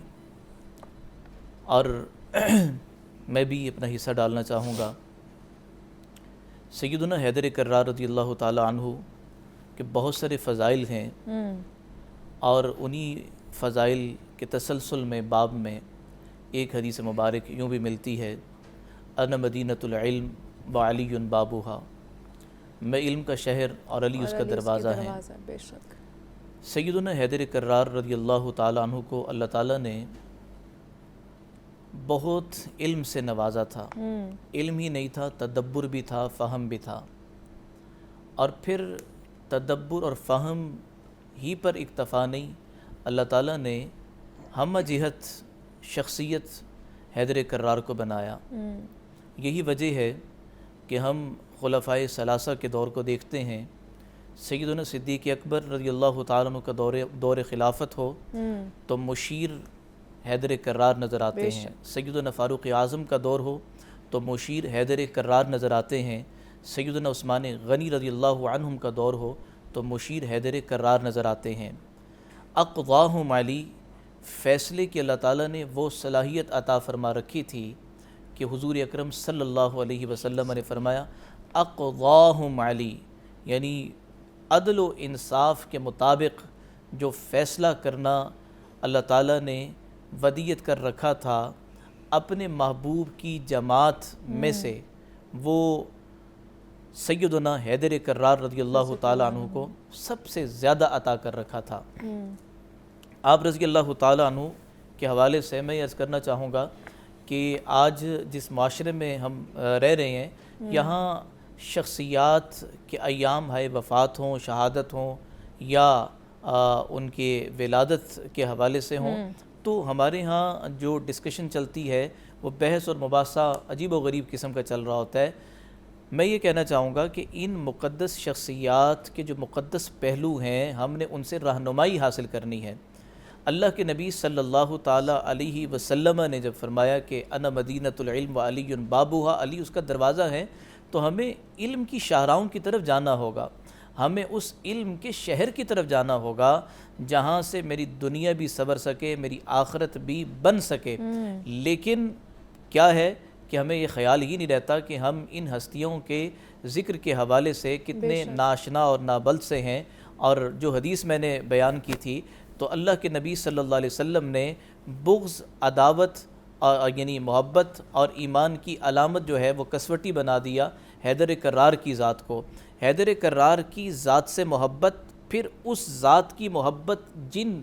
S4: اور میں بھی اپنا حصہ ڈالنا چاہوں گا۔ سیدنا حیدر کرار رضی اللہ تعالی عنہ کے بہت سارے فضائل ہیں، اور انہی فضائل کے تسلسل میں باب میں ایک حدیث مبارک یوں بھی ملتی ہے، انا مدینۃ العلم وعلی بابوہا، میں علم کا شہر اور علی اس کا دروازہ ہے۔
S1: بے شک۔
S4: سیدنا حیدر کرار رضی اللہ تعالیٰ عنہ کو اللہ تعالیٰ نے بہت علم سے نوازا تھا، علم ہی نہیں تھا، تدبر بھی تھا، فہم بھی تھا، اور پھر تدبر اور فہم ہی پر اکتفا نہیں اللہ تعالیٰ نے ہمہ جہت شخصیت حیدر کرار کو بنایا. یہی وجہ ہے کہ ہم خلفائے ثلاثہ کے دور کو دیکھتے ہیں. سیدنا صدیق اکبر رضی اللہ تعالیٰ عنہ کا دور خلافت ہو تو مشیر حیدر کرار نظر آتے ہیں. سیدنا فاروق اعظم کا دور ہو تو مشیر حیدر کرار نظر آتے ہیں. سیدنا عثمان غنی رضی اللہ عنہم کا دور ہو تو مشیر حیدر کرار نظر آتے ہیں. اقضاہم علی، فیصلے کی اللہ تعالیٰ نے وہ صلاحیت عطا فرما رکھی تھی کہ حضور اکرم صلی اللہ علیہ وسلم نے فرمایا اقضاہم علی، یعنی عدل و انصاف کے مطابق جو فیصلہ کرنا اللہ تعالیٰ نے ودیت کر رکھا تھا اپنے محبوب کی جماعت میں سے، وہ سیدنا حیدر کرار رضی اللہ تعالیٰ عنہ کو سب سے زیادہ عطا کر رکھا تھا. آپ رضی اللہ تعالیٰ عنہ کے حوالے سے میں یہ عرض کرنا چاہوں گا کہ آج جس معاشرے میں ہم رہ رہے ہیں یہاں شخصیات کے ایام ہائے وفات ہوں، شہادت ہوں یا ان کے ولادت کے حوالے سے ہوں، تو ہمارے ہاں جو ڈسکشن چلتی ہے وہ بحث اور مباحثہ عجیب و غریب قسم کا چل رہا ہوتا ہے. میں یہ کہنا چاہوں گا کہ ان مقدس شخصیات کے جو مقدس پہلو ہیں ہم نے ان سے رہنمائی حاصل کرنی ہے. اللہ کے نبی صلی اللہ تعالیٰ علیہ وسلم نے جب فرمایا کہ انا مدینۃ العلم و علی بابوہا، علی اس کا دروازہ ہے، تو ہمیں علم کی شاہراہوں کی طرف جانا ہوگا. ہمیں اس علم کے شہر کی طرف جانا ہوگا جہاں سے میری دنیا بھی سنور سکے، میری آخرت بھی بن سکے. لیکن کیا ہے کہ ہمیں یہ خیال ہی نہیں رہتا کہ ہم ان ہستیوں کے ذکر کے حوالے سے کتنے ناشنا اور نابلد سے ہیں. اور جو حدیث میں نے بیان کی تھی تو اللہ کے نبی صلی اللہ علیہ وسلم نے بغض، عداوت یعنی محبت اور ایمان کی علامت جو ہے وہ کسوٹی بنا دیا حیدر کرار کی ذات کو. حیدر کرار کی ذات سے محبت، پھر اس ذات کی محبت جن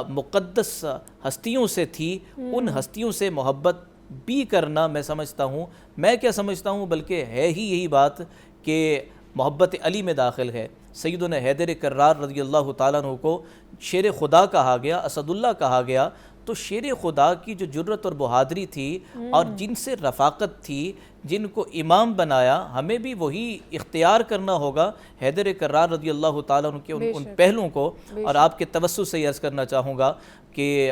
S4: مقدس ہستیوں سے تھی ان ہستیوں سے محبت بھی کرنا میں سمجھتا ہوں، میں کیا سمجھتا ہوں بلکہ ہے ہی یہی بات کہ محبت علی میں داخل ہے. سیدنا حیدر کرار رضی اللہ تعالیٰ عنہ کو شیر خدا کہا گیا، اسد اللہ کہا گیا. تو شیر خدا کی جو جرت اور بہادری تھی اور جن سے رفاقت تھی، جن کو امام بنایا، ہمیں بھی وہی اختیار کرنا ہوگا حیدر کرار رضی اللہ تعالیٰ عنہ کے ان پہلوؤں کو. اور آپ کے توسط سے یہ عرض کرنا چاہوں گا کہ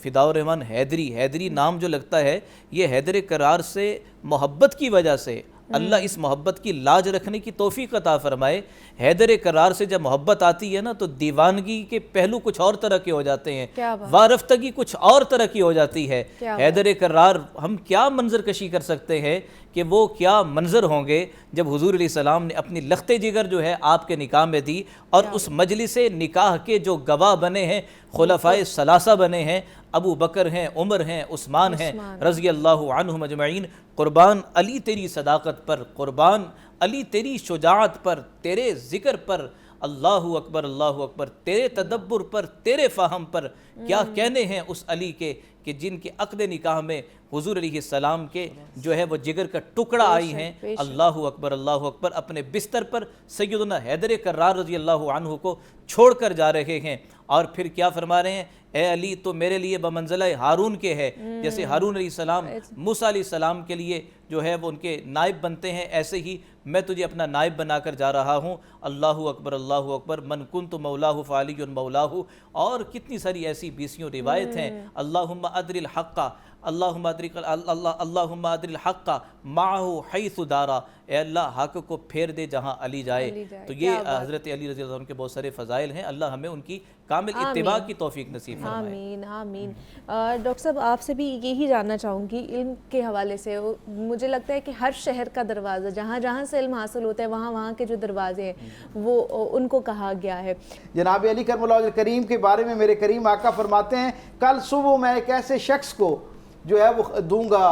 S4: فداء الرحمن حیدری نام جو لگتا ہے یہ حیدر کرار سے محبت کی وجہ سے، اللہ اس محبت کی لاج رکھنے کی توفیق عطا فرمائے. حیدر کرار سے جب محبت آتی ہے نا تو دیوانگی کے پہلو کچھ اور طرح کے ہو جاتے ہیں، وارفتگی کچھ اور طرح کی ہو جاتی ہے. حیدر کرار ہم کیا منظر کشی کر سکتے ہیں کہ وہ کیا منظر ہوں گے جب حضور علیہ السلام نے اپنی لخت جگر جو ہے آپ کے نکاح میں دی، اور اس مجلس نکاح کے جو گواہ بنے ہیں خلفائے ثلاثہ بنے ہیں، ابو بکر ہیں، عمر ہیں، عثمان ہیں رضی اللہ عنہم اجمعین. قربان علی تیری صداقت پر، قربان علی تیری شجاعت پر، تیرے ذکر پر، اللہ اکبر اللہ اکبر، تیرے تدبر پر، تیرے فہم پر. کیا کہنے ہیں اس علی کے کہ جن کے عقد نکاح میں حضور علیہ السلام کے جو ہے وہ جگر کا ٹکڑا آئی ہیں. اللہ اکبر اللہ اکبر. اپنے بستر پر سیدنا حیدر کرار رضی اللہ عنہ کو چھوڑ کر جا رہے ہیں اور پھر کیا فرما رہے ہیں، اے علی تو میرے لیے بمنزلہ ہارون کے ہے. جیسے ہارون علیہ السلام موسیٰ علیہ السلام کے لیے جو ہے وہ ان کے نائب بنتے ہیں، ایسے ہی میں تجھے اپنا نائب بنا کر جا رہا ہوں. اللہ اکبر اللہ اکبر. من کنت مولاہ فعلی مولاہ. اور کتنی ساری ایسی بیسیوں روایت ہیں. اللہم ادر الحق، اللہم ادر الحق معہ حیث دارا. اے اللہ حق کو پھیر دے جہاں علی جائے. تو یہ حضرت علی رضی اللہ عنہ کے بہت سارے فضائل ہیں. اللہ ہمیں ان کی کامل اتباع کی توفیق نصیب فرمائے.
S1: آمین آمین. ڈاکٹر صاحب آپ سے بھی یہی جاننا چاہوں گی علم کے حوالے سے. مجھے لگتا ہے کہ ہر شہر کا دروازہ، جہاں جہاں سے علم حاصل ہوتا ہے وہاں کے جو دروازے ہیں وہ ان کو کہا گیا ہے. جناب
S3: علی کرم اللہ وجہ کریم کے بارے میں میرے کریم آقا فرماتے ہیں کل صبح میں ایک ایسے شخص کو جو ہے وہ دوں گا،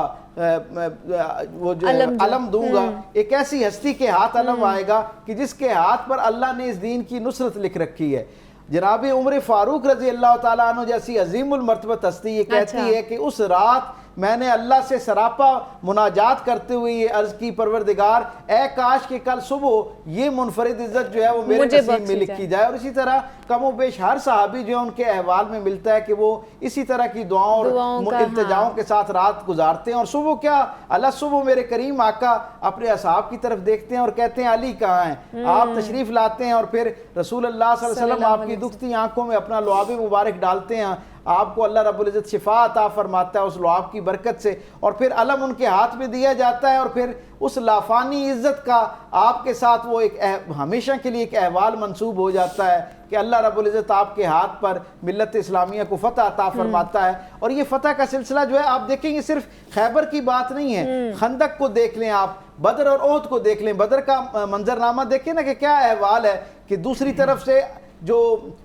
S3: وہ جو علم دوں گا، ایک ایسی ہستی کے ہاتھ علم آئے گا کہ جس کے ہاتھ پر اللہ نے اس دین کی نصرت لکھ رکھی ہے. جناب عمر فاروق رضی اللہ تعالیٰ عنہ جیسی عظیم المرتبہ ہستی یہ کہتی ہے کہ اس رات میں نے اللہ سے سراپا مناجات کرتے ہوئے یہ عرض کی پروردگار اے کاش کہ کل صبح یہ منفرد عزت جو ہے وہ میرے نصیب میں لکھی جائے. اور اسی طرح کم و بیش ہر صحابی جو ہے ان کے احوال میں ملتا ہے کہ وہ اسی طرح کی دعاؤں اور التجاؤں کے ساتھ رات گزارتے ہیں. اور صبح کیا اللہ صبح میرے کریم آقا اپنے اصحاب کی طرف دیکھتے ہیں اور کہتے ہیں علی کہاں ہیں, آپ تشریف لاتے ہیں اور پھر رسول اللہ صلی اللہ علیہ وسلم آپ کی دکھتی آنکھوں میں اپنا لعاب مبارک ڈالتے ہیں, آپ کو اللہ رب العزت شفا عطا فرماتا ہے اس لعاب کی برکت سے, اور پھر علم ان کے ہاتھ میں دیا جاتا ہے, اور پھر اس لافانی عزت کا آپ کے ساتھ وہ ایک ہمیشہ کے لیے ایک احوال منسوب ہو جاتا ہے کہ اللہ رب العزت آپ کے ہاتھ پر ملت اسلامیہ کو فتح عطا فرماتا ہے. اور یہ فتح کا سلسلہ جو ہے آپ دیکھیں گے صرف خیبر کی بات نہیں ہے, خندق کو دیکھ لیں, آپ بدر اور احد کو دیکھ لیں, بدر کا منظرنامہ دیکھیں نا کہ کیا احوال ہے کہ دوسری طرف سے جو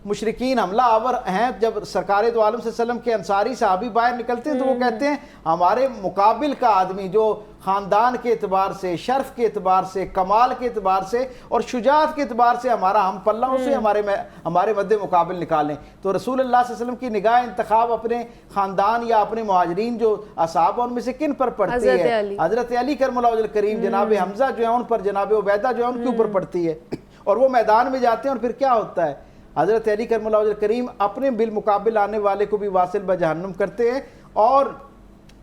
S3: مشرکین حملہ آور ہیں, جب سرکار دو عالم صلی اللہ علیہ وسلم کے انصاری صحابی باہر نکلتے ہیں تو وہ کہتے ہیں ہمارے مقابل کا آدمی جو خاندان کے اعتبار سے, شرف کے اعتبار سے, کمال کے اعتبار سے اور شجاعت کے اعتبار سے ہمارا ہم پلہ اسے ہمارے مد مقابل نکالیں. تو رسول اللہ صلی اللہ علیہ وسلم کی نگاہ انتخاب اپنے خاندان یا اپنے مہاجرین جو اصحاب ان میں سے کن پر پڑتی ہے؟ حضرت علی کرم اللہ وجہ الکریم, جناب حمزہ جو ہیں ان پر, جناب عبیدہ جو ہیں ان کے اوپر پڑتی ہے. اور وہ میدان میں جاتے ہیں اور پھر کیا ہوتا ہے, حضرت علی کرم اللہ وجہ الکریم اپنے بالمقابل آنے والے کو بھی واصل بجہنم کرتے ہیں, اور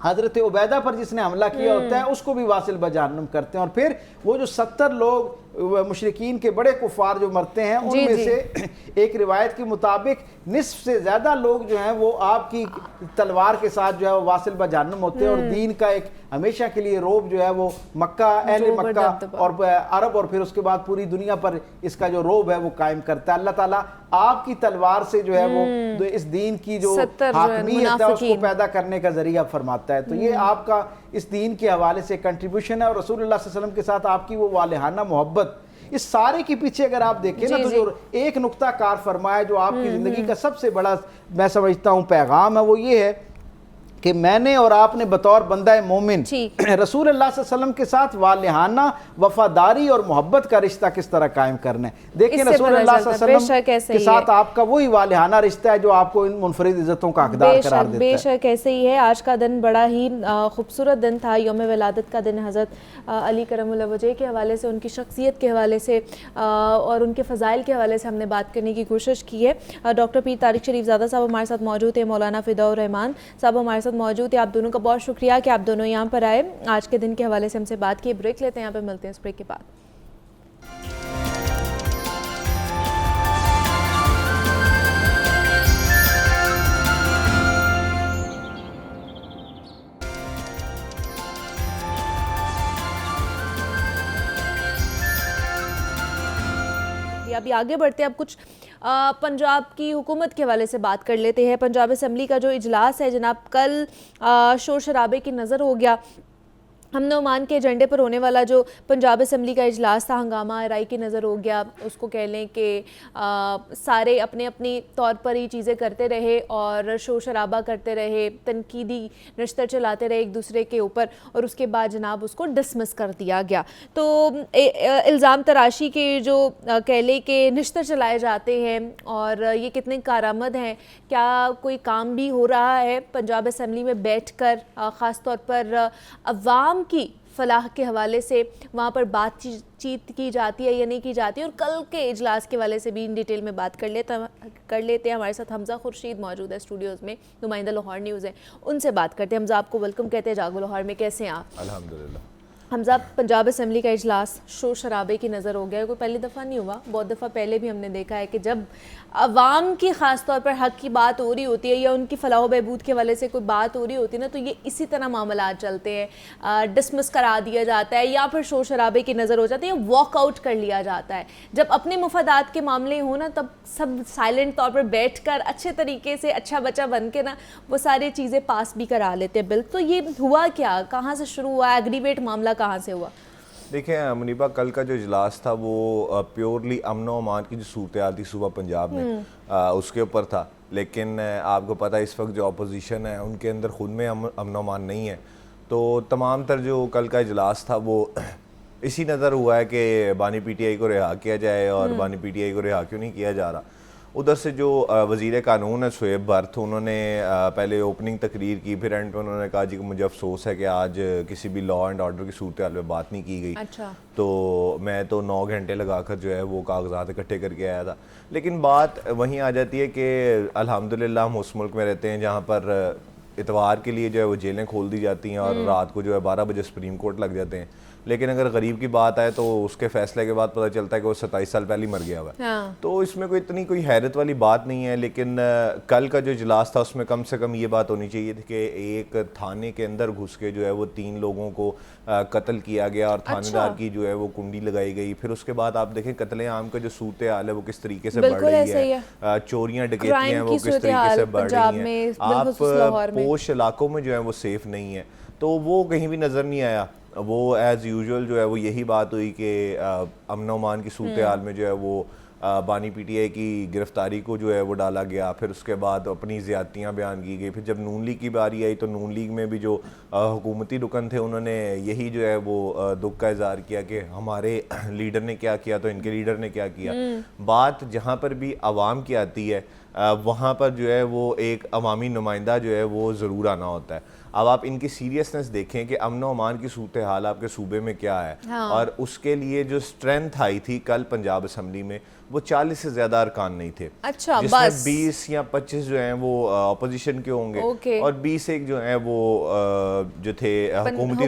S3: حضرت عبیدہ پر جس نے حملہ کیا ہوتا ہے اس کو بھی واصل بجہنم کرتے ہیں. اور پھر وہ جو 70 لوگ مشرکین کے بڑے کفار جو مرتے ہیں ان میں سے ایک روایت کے مطابق نصف سے زیادہ لوگ جو ہیں وہ آپ کی تلوار کے ساتھ جو ہے وہ واصل بجہنم ہوتے ہیں. اور دین کا ایک ہمیشہ کے لیے روب جو ہے وہ مکہ, اہل مکہ اور عرب اور پھر اس کے بعد پوری دنیا پر اس کا جو روب ہے وہ قائم کرتا ہے. اللہ تعالیٰ آپ کی تلوار سے جو ہے وہ اس دین کی جو حاکمیت ہے اس کو پیدا کرنے کا ذریعہ فرماتا ہے. تو یہ آپ کا اس دین کے حوالے سے کنٹریبیوشن ہے, اور رسول اللہ صلی اللہ علیہ وسلم کے ساتھ آپ کی وہ والہانہ محبت, اس سارے کے پیچھے اگر آپ دیکھیں نا تو جو ایک نقطہ کار فرمایا جو آپ کی زندگی کا سب سے بڑا میں سمجھتا ہوں پیغام ہے وہ یہ ہے کہ میں نے اور آپ نے بطور بندہ مومن رسول اللہ صلی اللہ علیہ وسلم کے ساتھ والہانہ وفاداری اور محبت کا رشتہ کس طرح قائم کرنا ہے. دیکھیں رسول اللہ صلی اللہ علیہ وسلم کے ساتھ آپ کا وہی والہانہ رشتہ ہے جو آپ کو ان منفرد عزتوں کا حقدار قرار دیتا ہے.
S1: بے شک ایسے ہی ہے. آج کا دن بڑا ہی خوبصورت دن تھا, یوم ولادت کا دن حضرت علی کرم اللہ وجہ کے حوالے سے, ان کی شخصیت کے حوالے سے اور ان کے فضائل کے حوالے سے ہم نے بات کرنے کی کوشش کی ہے. ڈاکٹر پیر طارق شریف زادہ صاحب ہمارے ساتھ موجود ہیں, مولانا فداء الرحمان صاحب ہمارے ساتھ موجود ہے. آپ دونوں کا بہت شکریہ کہ آپ دونوں یہاں پر آئے, آج کے دن کے حوالے سے ہم سے بات کی. بریک لیتے ہیں, یہاں پہ ملتے ہیں اس بریک کے بعد. ابھی آگے بڑھتے ہیں, اب کچھ پنجاب کی حکومت کے حوالے سے بات کر لیتے ہیں. پنجاب اسمبلی کا جو اجلاس ہے جناب, کل شور شرابے کی نظر ہو گیا. امن و امان کے ایجنڈے پر ہونے والا جو پنجاب اسمبلی کا اجلاس تھا, ہنگامہ آرائی کی نظر ہو گیا. اس کو کہہ لیں کہ سارے اپنے اپنی طور پر ہی چیزیں کرتے رہے اور شور شرابہ کرتے رہے, تنقیدی نشتر چلاتے رہے ایک دوسرے کے اوپر, اور اس کے بعد جناب اس کو ڈسمس کر دیا گیا. تو الزام تراشی کے جو کہہ لیں کہ نشتر چلائے جاتے ہیں, اور یہ کتنے کارآمد ہیں, کیا کوئی کام بھی ہو رہا ہے پنجاب اسمبلی میں بیٹھ کر, خاص طور پر عوام کی فلاح کے حوالے سے وہاں پر بات چیت کی جاتی ہے یا نہیں کی جاتی؟ اور کل کے اجلاس کے حوالے سے بھی ان ڈیٹیل میں بات کر لیتے ہیں. ہمارے ساتھ حمزہ خورشید موجود ہے اسٹوڈیوز میں, نمائندہ لاہور نیوز ہیں, ان سے بات کرتے ہیں. حمزہ آپ کو ویلکم کہتے ہیں جاگو لاہور میں, کیسے ہیں آپ؟
S5: الحمدللہ.
S1: حمزہ, پنجاب اسمبلی کا اجلاس شور شرابے کی نظر ہو گیا. کوئی پہلی دفعہ نہیں ہوا, بہت دفعہ پہلے بھی ہم نے دیکھا ہے کہ جب عوام کی خاص طور پر حق کی بات ہو رہی ہوتی ہے یا ان کی فلاح و بہبود کے حوالے سے کوئی بات ہو رہی ہوتی ہے نا, تو یہ اسی طرح معاملات چلتے ہیں, ڈسمس کرا دیا جاتا ہے یا پھر شور شرابے کی نظر ہو جاتی ہے, یا واک آؤٹ کر لیا جاتا ہے. جب اپنے مفادات کے معاملے ہوں نا, تب سب سائلنٹ طور پر بیٹھ کر اچھے طریقے سے اچھا بچہ بن کے نا وہ ساری چیزیں پاس بھی کرا لیتے ہیں بل. تو یہ ہوا کیا, کہاں سے شروع ہوا, ایگریویٹ معاملہ کہاں سے ہوا؟
S5: دیکھیں منیبہ, کل کا جو اجلاس تھا وہ پیورلی امن و امان کی جو صورتحال تھی صوبہ پنجاب میں اس کے اوپر تھا. لیکن آپ کو پتہ ہے اس وقت جو اپوزیشن ہے ان کے اندر خود میں امن و امان نہیں ہے. تو تمام تر جو کل کا اجلاس تھا وہ اسی نظر ہوا ہے کہ بانی پی ٹی آئی کو رہا کیا جائے, اور بانی پی ٹی آئی کو رہا کیوں نہیں کیا جا رہا. ادھر سے جو وزیر قانون ہے شعیب برت، انہوں نے پہلے اوپننگ تقریر کی، پھر اینڈ پہ انہوں نے کہا جی کہ مجھے افسوس ہے کہ آج کسی بھی لا اینڈ آرڈر کی صورتحال میں بات نہیں کی گئی.
S1: اچھا.
S5: تو میں تو 9 گھنٹے لگا کر جو ہے وہ کاغذات اکٹھے کر کے آیا تھا. لیکن بات وہیں آ جاتی ہے کہ الحمدللہ ہم اس ملک میں رہتے ہیں جہاں پر اتوار کے لیے جو ہے وہ جیلیں کھول دی جاتی ہیں اور رات کو جو ہے 12 بجے سپریم کورٹ لگ جاتے ہیں. لیکن اگر غریب کی بات آئے تو اس کے فیصلے کے بعد پتہ چلتا ہے کہ وہ 27 سال پہلے مر گیا ہوا ہے. تو اس میں کوئی حیرت والی بات نہیں ہے. لیکن کل کا جو اجلاس تھا اس میں کم سے کم یہ بات ہونی چاہیے تھی کہ ایک تھانے کے اندر گھس کے جو ہے وہ 3 لوگوں کو قتل کیا گیا اور تھانے دار کی جو ہے وہ کنڈی لگائی گئی. پھر اس کے بعد آپ دیکھیں قتل عام کا جو صورتحال ہے وہ کس طریقے سے بڑھ رہی ہے, چوریاں ڈکیتیاں ہیں وہ کس طریقے سے بڑھ رہی ہیں. آپ پوش علاقوں میں جو ہے وہ سیف نہیں ہے. تو وہ کہیں بھی نظر نہیں آیا. وہ ایز یوزول جو ہے وہ یہی بات ہوئی کہ امن و امان کی صورتحال میں جو ہے وہ بانی پی ٹی آئی کی گرفتاری کو جو ہے وہ ڈالا گیا. پھر اس کے بعد اپنی زیادتیاں بیان کی گئی. پھر جب نون لیگ کی باری آئی تو نون لیگ میں بھی جو حکومتی رکن تھے انہوں نے یہی جو ہے وہ دکھ کا اظہار کیا کہ ہمارے لیڈر نے کیا کیا تو ان کے لیڈر نے کیا کیا. بات جہاں پر بھی عوام کی آتی ہے وہاں پر جو ہے وہ ایک عوامی نمائندہ جو ہے وہ ضرور آنا ہوتا ہے. اب آپ ان کی سیریسنس دیکھیں کہ امن و امان کی صورتحال آپ کے صوبے میں کیا ہے, اور اس کے لیے جو اسٹرینتھ آئی تھی کل پنجاب اسمبلی میں وہ 40 سے زیادہ ارکان نہیں تھے, جس میں 20 یا 25 جو ہیں وہ اپوزیشن کے ہوں گے اور 20 ایک جو ہیں وہ جو تھے حکومتی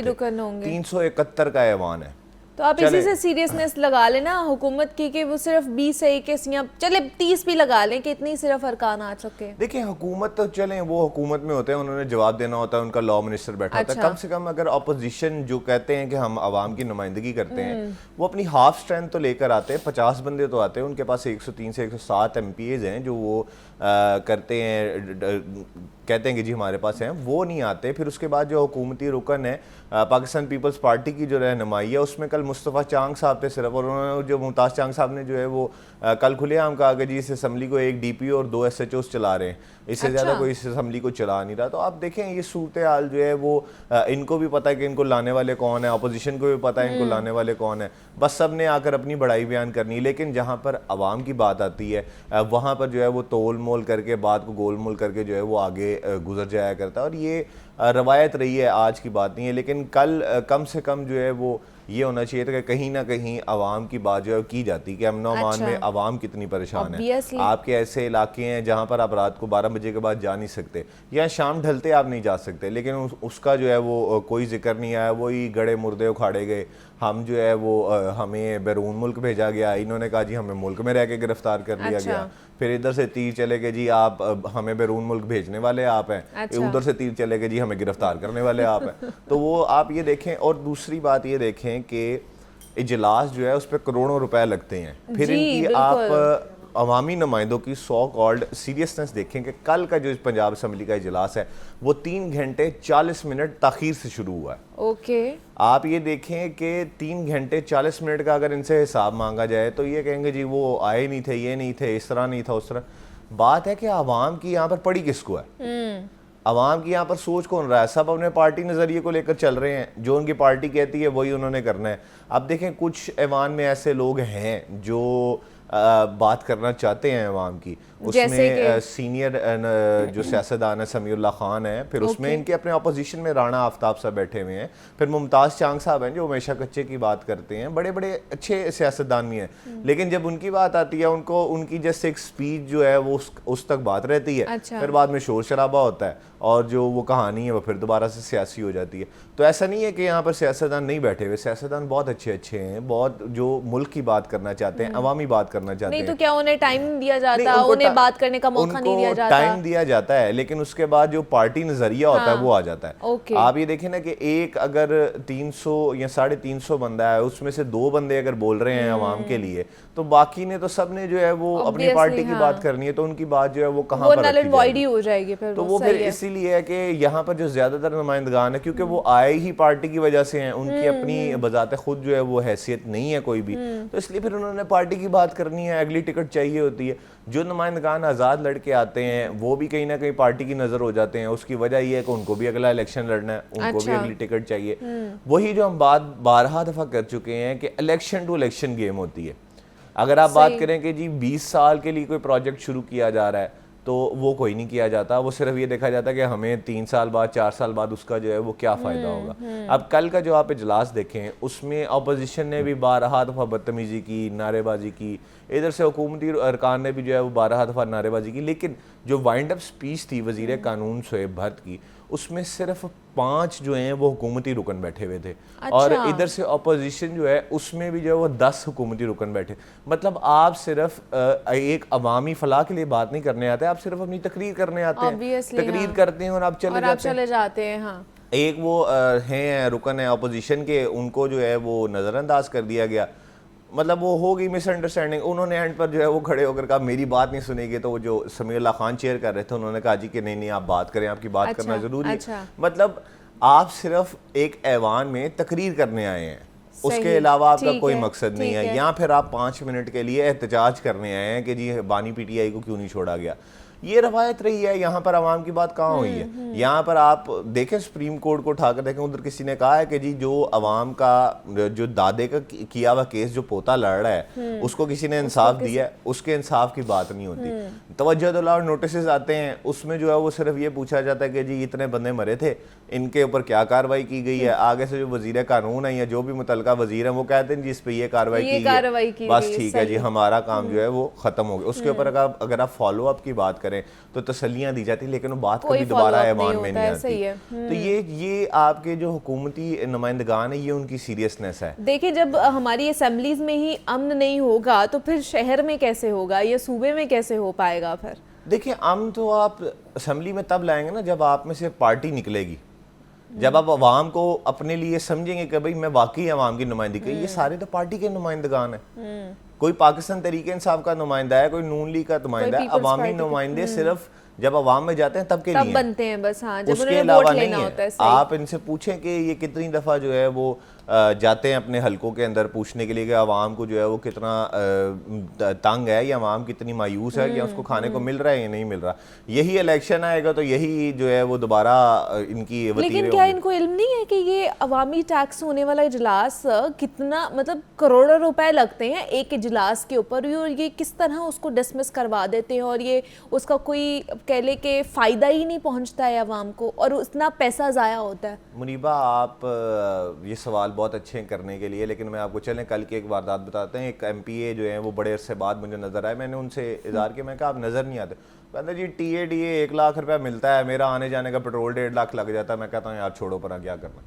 S5: رکن ہوں گے. 371 کا ایوان ہے.
S1: تو آپ اسی سے سیریسنس لگا لیں نا حکومت کی کہ وہ صرف 20 سے 21 یا چلے 30 بھی لگا لیں کہ اتنی صرف ارکان آ سکے.
S5: دیکھیں حکومت تو چلیں وہ حکومت میں ہوتے ہیں, انہوں نے جواب دینا ہوتا ہے, ان کا لا منسٹر بیٹھا ہوتا ہے. کم سے کم اگر اپوزیشن جو کہتے ہیں کہ ہم عوام کی نمائندگی کرتے ہیں وہ اپنی ہاف اسٹرینتھ تو لے کر آتے ہیں. 50 بندے تو آتے ہیں, ان کے پاس 103 سے 107 ایم پی ایز ہیں جو وہ کرتے ہیں, کہتے ہیں کہ جی ہمارے پاس ہیں, وہ نہیں آتے. پھر اس کے بعد جو حکومتی رکن ہے پاکستان پیپلز پارٹی کی جو رہنمائی ہے اس میں کل مصطفیٰ چانگ صاحب تھے صرف, اور انہوں نے جو ممتاز چانگ صاحب نے جو ہے وہ کل کھلے عام کہا کہ جی اس اسمبلی کو ایک ڈی پی او اور 2 ایس ایچ اوز چلا رہے ہیں, اس سے زیادہ کوئی اس اسمبلی کو چلا نہیں رہا. تو آپ دیکھیں یہ صورتحال جو ہے وہ ان کو بھی پتہ ہے کہ ان کو لانے والے کون ہیں, اپوزیشن کو بھی پتہ ہے ان کو لانے والے کون ہیں, بس سب نے آ کر اپنی بڑائی بیان کرنی. لیکن جہاں پر عوام کی بات آتی ہے وہاں پر جو ہے وہ تول مول کر کے بات کو گول مول کر کے جو ہے وہ آگے گزر جایا کرتا ہے. اور یہ روایت رہی ہے, آج کی بات نہیں ہے. لیکن کل کم سے کم جو ہے وہ یہ ہونا چاہیے تھا کہ کہیں نہ کہیں عوام کی بات جو ہے کی جاتی کہ امن و امان میں عوام کتنی پریشان ہے. آپ کے ایسے علاقے ہیں جہاں پر آپ رات کو 12 بجے کے بعد جا نہیں سکتے یا شام ڈھلتے آپ نہیں جا سکتے, لیکن اس کا جو ہے وہ کوئی ذکر نہیں آیا. وہی گڑے مردے اکھاڑے گئے, ہم جو ہے وہ ہمیں بیرون ملک بھیجا گیا, انہوں نے کہا جی ہمیں ملک میں رہ کے گرفتار کر لیا گیا. پھر ادھر سے تیر چلے کہ جی آپ ہمیں بیرون ملک بھیجنے والے آپ ہیں, ادھر سے تیر چلے کہ جی ہمیں گرفتار کرنے والے آپ ہیں. تو وہ آپ یہ دیکھیں. اور دوسری بات یہ دیکھیں کہ اجلاس جو ہے اس پہ کروڑوں روپے لگتے ہیں. پھر ان کی آپ عوامی نمائندوں کی سو کالڈ سیریسنس دیکھیں کہ کل کا جو پنجاب اسمبلی کا اجلاس ہے وہ 3 گھنٹے 40 منٹ تاخیر سے شروع ہوا ہے.
S1: اوکے,
S5: آپ یہ دیکھیں کہ 3 گھنٹے 40 منٹ کا اگر ان سے حساب مانگا جائے تو یہ کہیں گے جی وہ آئے نہیں تھے, یہ نہیں تھے, اس طرح نہیں تھا, اس طرح. بات ہے کہ عوام کی یہاں پر پڑی کس کو ہے, عوام کی یہاں پر سوچ کون رہا ہے. سب اپنے پارٹی نظریے کو لے کر چل رہے ہیں, جو ان کی پارٹی کہتی ہے وہی انہوں نے کرنا ہے. اب دیکھیں کچھ ایوان میں ایسے لوگ ہیں جو بات کرنا چاہتے ہیں عوام کی. اس میں سینئر جو سیاستدان ہے سمیع اللہ خان ہے, پھر اس میں ان کے اپنے اپوزیشن میں رانا آفتاب صاحب بیٹھے ہوئے ہیں, پھر ممتاز چانگ صاحب ہیں جو ہمیشہ کچے کی بات کرتے ہیں, بڑے بڑے اچھے سیاستدان بھی ہیں. لیکن جب ان کی بات آتی ہے ان کو ان کی جیسے ایک سپیچ جو ہے وہ اس تک بات رہتی ہے, پھر بعد میں شور شرابہ ہوتا ہے اور جو وہ کہانی ہے وہ پھر دوبارہ سے سیاسی ہو جاتی ہے. تو ایسا نہیں ہے کہ یہاں پر سیاستدان نہیں بیٹھے ہوئے, سیاستدان بہت اچھے ہیں, بہت جو ملک کی بات کرنا چاہتے ہیں, عوامی بات کرنا چاہتے ہیں.
S1: نہیں تو کیا انہیں ٹائم دیا جاتا, انہیں بات کرنے کا موقع نہیں دیا جاتا؟
S5: ٹائم دیا جاتا ہے, لیکن اس کے بعد جو پارٹی نظریہ ہوتا ہے وہ آ جاتا ہے. آپ یہ دیکھیں نا کہ ایک اگر 300 یا 350 بندہ ہے, اس میں سے 2 بندے اگر بول رہے ہیں عوام کے لیے, تو باقی نے تو سب نے جو ہے وہ اپنی پارٹی کی بات کرنی ہے, تو ان کی بات جو ہے وہ کہاں پر رکھی
S1: جائے گی.
S5: تو وہ پھر اسی لیے ہے کہ یہاں پر جو زیادہ تر نمائندگان ہیں کیونکہ وہ آئے ہی پارٹی کی وجہ سے ہیں, ان کی اپنی بذات خود جو ہے وہ حیثیت نہیں ہے کوئی بھی, تو اس لیے پھر انہوں نے پارٹی کی بات کرنی ہے, اگلی ٹکٹ چاہیے ہوتی ہے. جو نمائندگان آزاد لڑ کے آتے ہیں وہ بھی کہیں نہ کہیں پارٹی کی نظر ہو جاتے ہیں. اس کی وجہ یہ ہے کہ ان کو بھی اگلا الیکشن لڑنا ہے, ان کو بھی اگلی ٹکٹ چاہیے. وہی جو ہم بات بارہا دفعہ کر چکے ہیں کہ الیکشن ٹو الیکشن گیم ہوتی ہے. اگر آپ بات کریں کہ جی 20 سال کے لیے کوئی پروجیکٹ شروع کیا جا رہا ہے تو وہ کوئی نہیں کیا جاتا, وہ صرف یہ دیکھا جاتا ہے کہ ہمیں 3 سال بعد 4 سال بعد اس کا جو ہے وہ کیا فائدہ ہوگا. اب کل کا جو آپ اجلاس دیکھیں اس میں اپوزیشن نے بھی 12 دفعہ بدتمیزی کی, نعرے بازی کی, ادھر سے حکومتی ارکان نے بھی جو ہے وہ 12 دفعہ نعرے بازی کی, لیکن جو وائنڈ اپ سپیچ تھی وزیر قانون شعیب بھٹ کی اس میں صرف 5 جو ہیں وہ حکومتی رکن بیٹھے ہوئے تھے, اور ادھر سے اپوزیشن جو ہے اس میں بھی جو ہے وہ 10 حکومتی رکن بیٹھے. مطلب آپ صرف ایک عوامی فلاح کے لیے بات نہیں کرنے آتے, آپ صرف اپنی تقریر کرنے آتے ہیں, تقریر کرتے ہیں اور آپ چلے جاتے ہیں.
S1: ہاں
S5: ایک وہ ہیں رکن ہیں اپوزیشن کے, ان کو جو ہے وہ نظر انداز کر دیا گیا, مطلب وہ ہو گئی مس انڈرسٹینڈنگ. انہوں نے اینڈ پر جو ہے وہ کھڑے ہو کر کہا میری بات نہیں سنے گی, تو وہ جو سمیع اللہ خان چیئر کر رہے تھے انہوں نے کہا جی کہ نہیں آپ بات کریں, آپ کی بات کرنا ضروری ہے. مطلب آپ صرف ایک ایوان میں تقریر کرنے آئے ہیں, اس کے علاوہ آپ کا کوئی مقصد نہیں ہے, یا پھر آپ 5 منٹ کے لیے احتجاج کرنے آئے ہیں کہ جی بانی پی ٹی آئی کو کیوں نہیں چھوڑا گیا. یہ روایت رہی ہے, یہاں پر عوام کی بات کہاں ہوئی ہے. یہاں پر آپ دیکھیں سپریم کورٹ کو اٹھا کر دیکھیں, ادھر کسی نے کہا ہے کہ جی جو عوام کا جو دادے کا کیا ہوا کیس جو پوتا لڑ رہا ہے اس کو کسی نے انصاف دیا ہے, اس کے انصاف کی بات نہیں ہوتی. توجہ دلاؤ نوٹسز آتے ہیں, اس میں جو ہے وہ صرف یہ پوچھا جاتا ہے کہ جی اتنے بندے مرے تھے, ان کے اوپر کیا کارروائی کی گئی ہے. آگے سے جو وزیر قانون ہے یا جو بھی متعلقہ وزیر ہیں وہ کہتے ہیں جی اس پہ یہ کارروائی کی گئی, بس ٹھیک ہے جی ہمارا کام جو ہے وہ ختم ہو گیا. اس کے اوپر اگر آپ فالو اپ کی بات کریں تو تسلیاں دی جاتی, لیکن وہ بات کبھی دوبارہ ایوان میں نہیں آتی. تو یہ آپ کے جو حکومتی نمائندگان ہیں یہ ان کی سیریسنس ہے.
S1: دیکھیں جب ہماری اسمبلیز میں ہی امن نہیں ہوگا تو پھر شہر میں کیسے ہوگا, یا صوبے میں کیسے ہو پائے گا. پھر
S5: دیکھیں امن تو آپ اسمبلی میں تب لائیں گے نا جب آپ میں سے پارٹی نکلے گی, جب آپ عوام کو اپنے لیے سمجھیں گے کہ بھئی میں واقعی عوام کی نمائندگی. یہ سارے تو پارٹی کے نمائندگان ہیں, کوئی پاکستان تحریک انصاف کا نمائندہ ہے, کوئی نون لیگ کا نمائندہ ہے. عوامی نمائندے صرف جب عوام میں جاتے ہیں تب کے لیے
S1: بنتے ہیں بس, ہاں
S5: اس کے علاوہ نہیں ہے. آپ ان سے پوچھیں کہ یہ کتنی دفعہ جو ہے وہ جاتے ہیں اپنے حلقوں کے اندر پوچھنے کے لیے کہ عوام کو جو ہے وہ کتنا تنگ ہے, یا عوام کتنی مایوس ہے, یا اس کو کھانے کو مل رہا ہے یا نہیں مل رہا. یہی الیکشن آئے گا تو یہی جو ہے وہ دوبارہ ان کی وتیرے.
S1: لیکن کیا ان کو علم نہیں ہے کہ یہ عوامی ٹیکس ہونے والا اجلاس کتنا, مطلب کروڑوں روپے لگتے ہیں ایک اجلاس کے اوپر, اور یہ کس طرح اس کو ڈسمس کروا دیتے ہیں, اور یہ اس کا کوئی کہہ لے کہ فائدہ ہی نہیں پہنچتا ہے عوام کو, اور اتنا پیسہ ضائع ہوتا ہے.
S5: منیبہ آپ یہ سوال بہت اچھے ہیں کرنے کے لیے, لیکن میں آپ کو چلیں کل کی ایک واردات بتاتے ہیں. ایک ایم پی اے جو ہیں وہ بڑے عرصے بعد مجھے نظر آئے, میں نے ان سے اظہار کیا, میں کہا آپ نظر نہیں آتے. کہتے جی T A D A 1 lakh روپیہ ملتا ہے, میرا آنے جانے کا پیٹرول 1.5 لاکھ لگ جاتا ہے. میں کہتا ہوں یار چھوڑو پرا, کیا کرنا.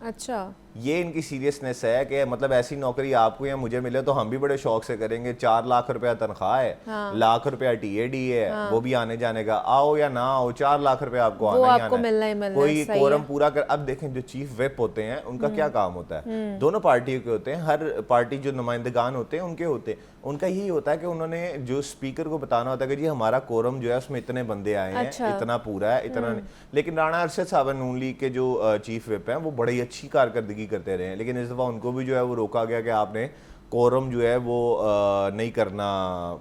S1: اچھا
S5: یہ ان کی سیریسنس ہے کہ مطلب ایسی نوکری آپ کو یا مجھے ملے تو ہم بھی بڑے شوق سے کریں گے. 4 لاکھ روپیہ تنخواہ ہے, 1 لاکھ روپیہ ٹی اے ڈی ہے, وہ بھی آنے جانے کا, آؤ یا نہ آؤ 4 لاکھ روپیہ آپ کو آنا ہی آنا ہے. کوئی کورم پورا کر. اب دیکھیں جو چیف ویپ ہوتے ہیں ان کا کیا کام ہوتا ہے, دونوں پارٹیوں کے ہوتے ہیں, ہر پارٹی جو نمائندگان ہوتے ہیں ان کے ہوتے ہیں, ان کا یہی ہوتا ہے کہ انہوں نے جو اسپیکر کو بتانا ہوتا ہے کہ جی ہمارا کورم جو ہے اس میں اتنے بندے آئے ہیں, اتنا پورا ہے, اتنا نہیں. لیکن رانا ارشد صاحب نون لیگ کے جو چیف ویپ ہیں وہ بڑی اچھی کارکردگی کرتے رہے ہیں, لیکن اس دفعہ ان کو بھی جو ہے وہ روکا گیا کہ آپ نے کورم جو ہے وہ نہیں کرنا,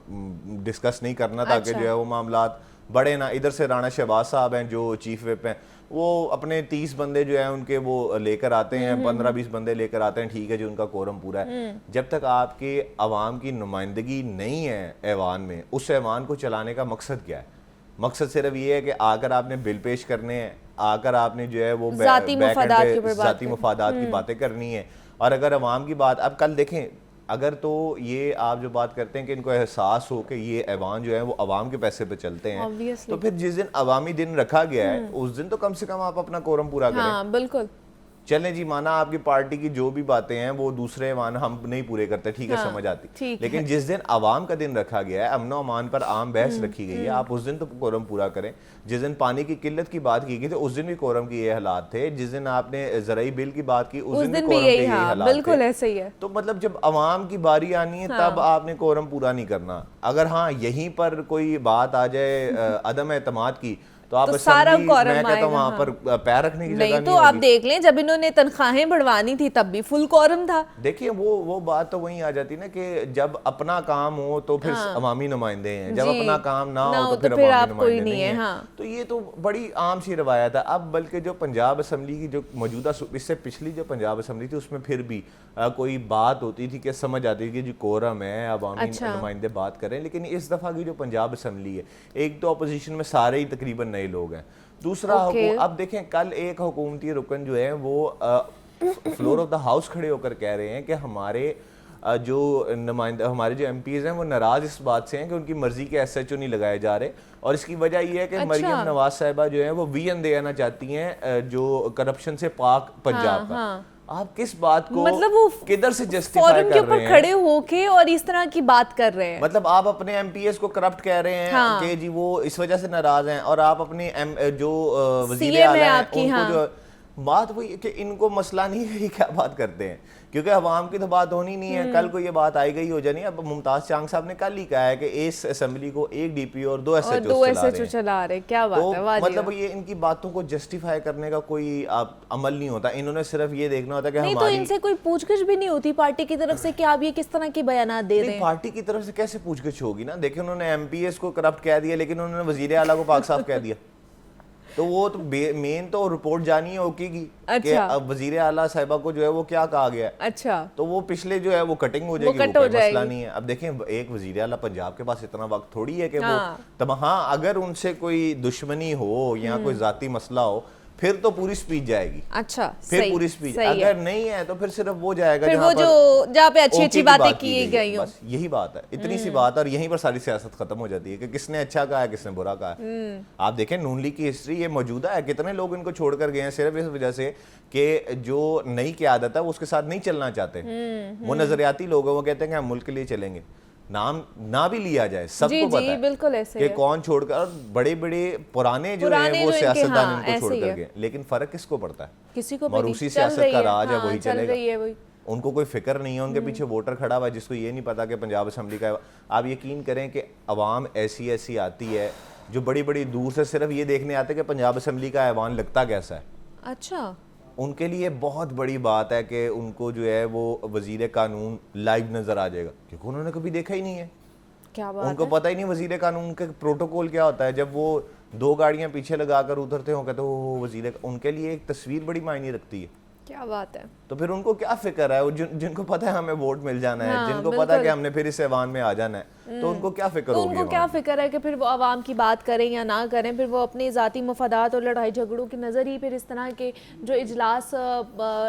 S5: ڈسکس نہیں کرنا, تاکہ جو ہے وہ معاملات بڑے نہ. ادھر سے رانا شہباز صاحب ہیں جو چیف ویپ ہیں, وہ اپنے 30 بندے جو ہیں ان کے وہ لے کر آتے ہیں, 15-20 بندے لے کر آتے ہیں, ٹھیک ہے جی ان کا کورم پورا ہے. جب تک آپ کے عوام کی نمائندگی نہیں ہے ایوان میں, اس ایوان کو چلانے کا مقصد کیا ہے؟ مقصد صرف یہ ہے کہ آ کر آپ نے بل پیش کرنے ہیں, آ کر آپ نے جو ہے وہ ذاتی مفادات کی باتیں کرنی ہے. اور اگر عوام کی بات, اب کل دیکھیں اگر تو یہ آپ جو بات کرتے ہیں کہ ان کو احساس ہو کہ یہ ایوان جو ہے وہ عوام کے پیسے پہ چلتے ہیں, تو پھر جس دن عوامی دن رکھا گیا ہے اس دن تو کم سے کم آپ اپنا کورم پورا کریں.
S1: ہاں بالکل.
S5: چلیں جی مانا آپ کی پارٹی کی جو بھی باتیں ہیں وہ دوسرے ایوان ہم نہیں پورے کرتے, ٹھیک ہے سمجھ آتی, لیکن جس دن عوام کا دن رکھا گیا ہے, امن و امان پر عام بحث رکھی گئی ہے, آپ اس دن تو کورم پورا کریں. جس دن پانی کی قلت کی بات کی گئی تھی اس دن بھی کورم کی یہ حالات تھے, جس دن آپ نے زرعی بل کی بات کی اس دن بھی کورم کے یہ حالات تھے.
S1: بالکل ایسے ہی ہے.
S5: تو مطلب جب عوام کی باری آنی ہے تب آپ نے کورم پورا نہیں کرنا. اگر ہاں یہیں پر کوئی بات آ جائے عدم اعتماد کی, تو آپ
S1: سارا
S5: اسمبلی
S1: quorum
S5: میں کہتا ہوں
S1: آئے گا،
S5: وہاں پر پیر رکھنے کی جگہ
S1: نہیں
S5: نہیں
S1: تو آپ
S5: ہوگی.
S1: دیکھ لیں جب انہوں نے تنخواہیں بڑھوانی تھی تب بھی فل quorum تھا.
S5: دیکھیے وہ بات تو وہیں آ جاتی نا کہ جب اپنا کام ہو تو پھر عوامی نمائندے ہیں, جب اپنا کام نہ ہو تو پھر عوامی نمائندے نہیں ہیں. تو یہ تو بڑی عام سی روایت ہے. اب بلکہ جو پنجاب اسمبلی کی جو موجودہ اس سے پچھلی جو پنجاب اسمبلی تھی اس میں پھر بھی کوئی بات ہوتی تھی کہ سمجھ آتی تھی کہ جو کورم ہے عوامی نمائندے بات کریں, لیکن اس دفعہ کی جو پنجاب اسمبلی ہے ایک تو اپوزیشن میں سارے ہی تقریباً نئے لوگ ہیں, دوسرا اب دیکھیں کل ایک حکومتی رکن جو ہے وہ فلور آف دا ہاؤس کھڑے ہو کر کہہ رہے ہیں کہ ہمارے جو نمائندے ہمارے جو ایم پیز ہیں وہ ناراض اس بات سے ہیں کہ ان کی مرضی کے ایس ایچ او نہیں لگائے جا رہے, اور اس کی وجہ یہ ہے کہ مریم نواز صاحبہ جو ہیں وہ وی این دینا چاہتی ہیں جو کرپشن سے پاک پنجاب کا. آپ کس بات کو
S1: مطلب وہ
S5: کدھر سے جسٹیفائی کر رہے ہیں,
S1: کھڑے ہو کے اور اس طرح کی بات کر رہے ہیں.
S5: مطلب آپ اپنے ایم پی ایس کو کرپٹ کہہ رہے ہیں کہ جی وہ اس وجہ سے ناراض ہیں, اور آپ اپنی جو وزیر اعلیٰ ہیں ان کو جو بات وہی کہ ان کو مسئلہ نہیں ہے, یہ کیا بات کرتے ہیں, کیونکہ عوام کی تو بات ہونی نہیں ہے. کل کو یہ بات آئی گئی ہو جانی. اب ممتاز چانگ صاحب نے کل ہی کہا ہے کہ اس اسمبلی کو ایک ڈی پی اور 2 ایس ایچ او
S1: چلا رہے. کیا بات ہے,
S5: تو مطلب یہ ان کی باتوں کو جسٹیفائی کرنے کا کوئی عمل نہیں ہوتا. انہوں نے صرف یہ دیکھنا ہوتا کہ
S1: نہیں تو ان سے کوئی پوچھ گچھ بھی نہیں ہوتی پارٹی کی طرف سے کہ آپ یہ کس طرح کی بیانات دے رہے ہیں.
S5: پارٹی کی طرف سے کیسے پوچھ گچھ ہوگی نا. دیکھیں انہوں نے ایم پی ایس کو کرپٹ کہہ دیا لیکن انہوں نے وزیر اعلیٰ کو پاک صاف کہہ دیا. تو وہ تو مین تو رپورٹ جانی ہوگی کہ وزیر اعلیٰ صاحبہ کو جو ہے وہ کیا کہا گیا ہے.
S1: اچھا
S5: تو وہ پچھلے جو ہے وہ کٹنگ ہو جائے گی, کوئی مسئلہ نہیں ہے. اب دیکھیں ایک وزیر اعلیٰ پنجاب کے پاس اتنا وقت تھوڑی ہے کہ وہ تب اگر ان سے کوئی دشمنی ہو یا کوئی ذاتی مسئلہ ہو پھر تو پوری سپیچ جائے گی.
S1: اچھا
S5: پھر پوری سپیچ, اگر نہیں ہے تو پھر صرف وہ جائے گا
S1: جہاں پہ اچھی اچھی باتیں کی گئی ہوں.
S5: بس یہی بات ہے, اتنی سی بات ہے, اور یہیں پر ساری سیاست ختم ہو جاتی ہے کہ کس نے اچھا کہا ہے کس نے برا کہا ہے. آپ دیکھیں نون لیگ کی ہسٹری یہ موجودہ ہے, کتنے لوگ ان کو چھوڑ کر گئے ہیں صرف اس وجہ سے کہ جو نئی قیادت ہے وہ اس کے ساتھ نہیں چلنا چاہتے. وہ نظریاتی لوگ ہیں, وہ کہتے ہیں کہ ہم ملک کے لیے چلیں گے, نام نہ بھی لیا جائے, سب کو پتا ہے کہ کون چھوڑ کر, اور بڑے بڑے پرانے جو ہیں وہ سیاستدان ان کو چھوڑ کر گئے. لیکن فرق کس کو پڑتا ہے,
S1: کسی کو
S5: موروثی سیاست کا راج ہے وہی چلے گا. ان کو کوئی فکر نہیں ہے, ان کے پیچھے ووٹر کھڑا ہوا ہے جس کو یہ نہیں پتا کہ پنجاب اسمبلی کا. آپ یقین کریں کہ عوام ایسی آتی ہے جو بڑی بڑی دور سے صرف یہ دیکھنے آتے کہ پنجاب اسمبلی کا ایوان لگتا کیسا ہے.
S1: اچھا,
S5: ان کے لیے بہت بڑی بات ہے کہ ان کو جو ہے وہ وزیر قانون لائیو نظر آ جائے گا, کیونکہ انہوں نے کبھی دیکھا ہی نہیں ہے.
S1: کیا بات,
S5: ان کو پتہ ہی نہیں وزیر قانون کے پروٹوکول کیا ہوتا ہے. جب وہ 2 گاڑیاں پیچھے لگا کر اترتے ہوں کہتے وہ وزیر, ان کے لیے ایک تصویر بڑی معنی رکھتی ہے.
S1: کیا بات ہے.
S5: تو پھر ان کو کیا فکر ہے, جن کو پتہ ہے ہمیں ووٹ مل جانا ہے, جن کو پتہ ہے کہ ہم نے پھر اس ایوان میں آ جانا ہے, تو ان کو کیا فکر ہوگی,
S1: ان کو کیا فکر ہے کہ پھر وہ عوام کی بات کریں یا نہ کریں. پھر وہ اپنے ذاتی مفادات اور لڑائی جھگڑوں کی نظر ہی پھر اس طرح کے جو اجلاس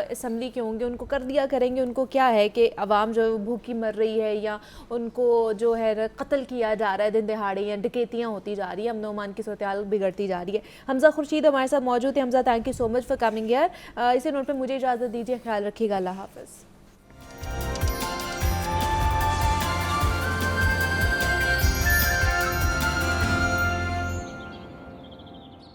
S1: اسمبلی کے ہوں گے ان کو کر دیا کریں گے. ان کو کیا ہے کہ عوام جو بھوکی مر رہی ہے یا ان کو جو ہے قتل کیا جا رہا ہے دن دہاڑے, یا ڈکیتیاں ہوتی جا رہی ہیں, امن و امان کی صورتحال بگڑتی جا رہی ہے. حمزہ خورشید ہمارے ساتھ موجود ہے. Hamza, thank you so much for coming here. اسی نوٹ پہ مجھے اجازت دیجیے, خیال رکھیے گا, اللہ حافظ.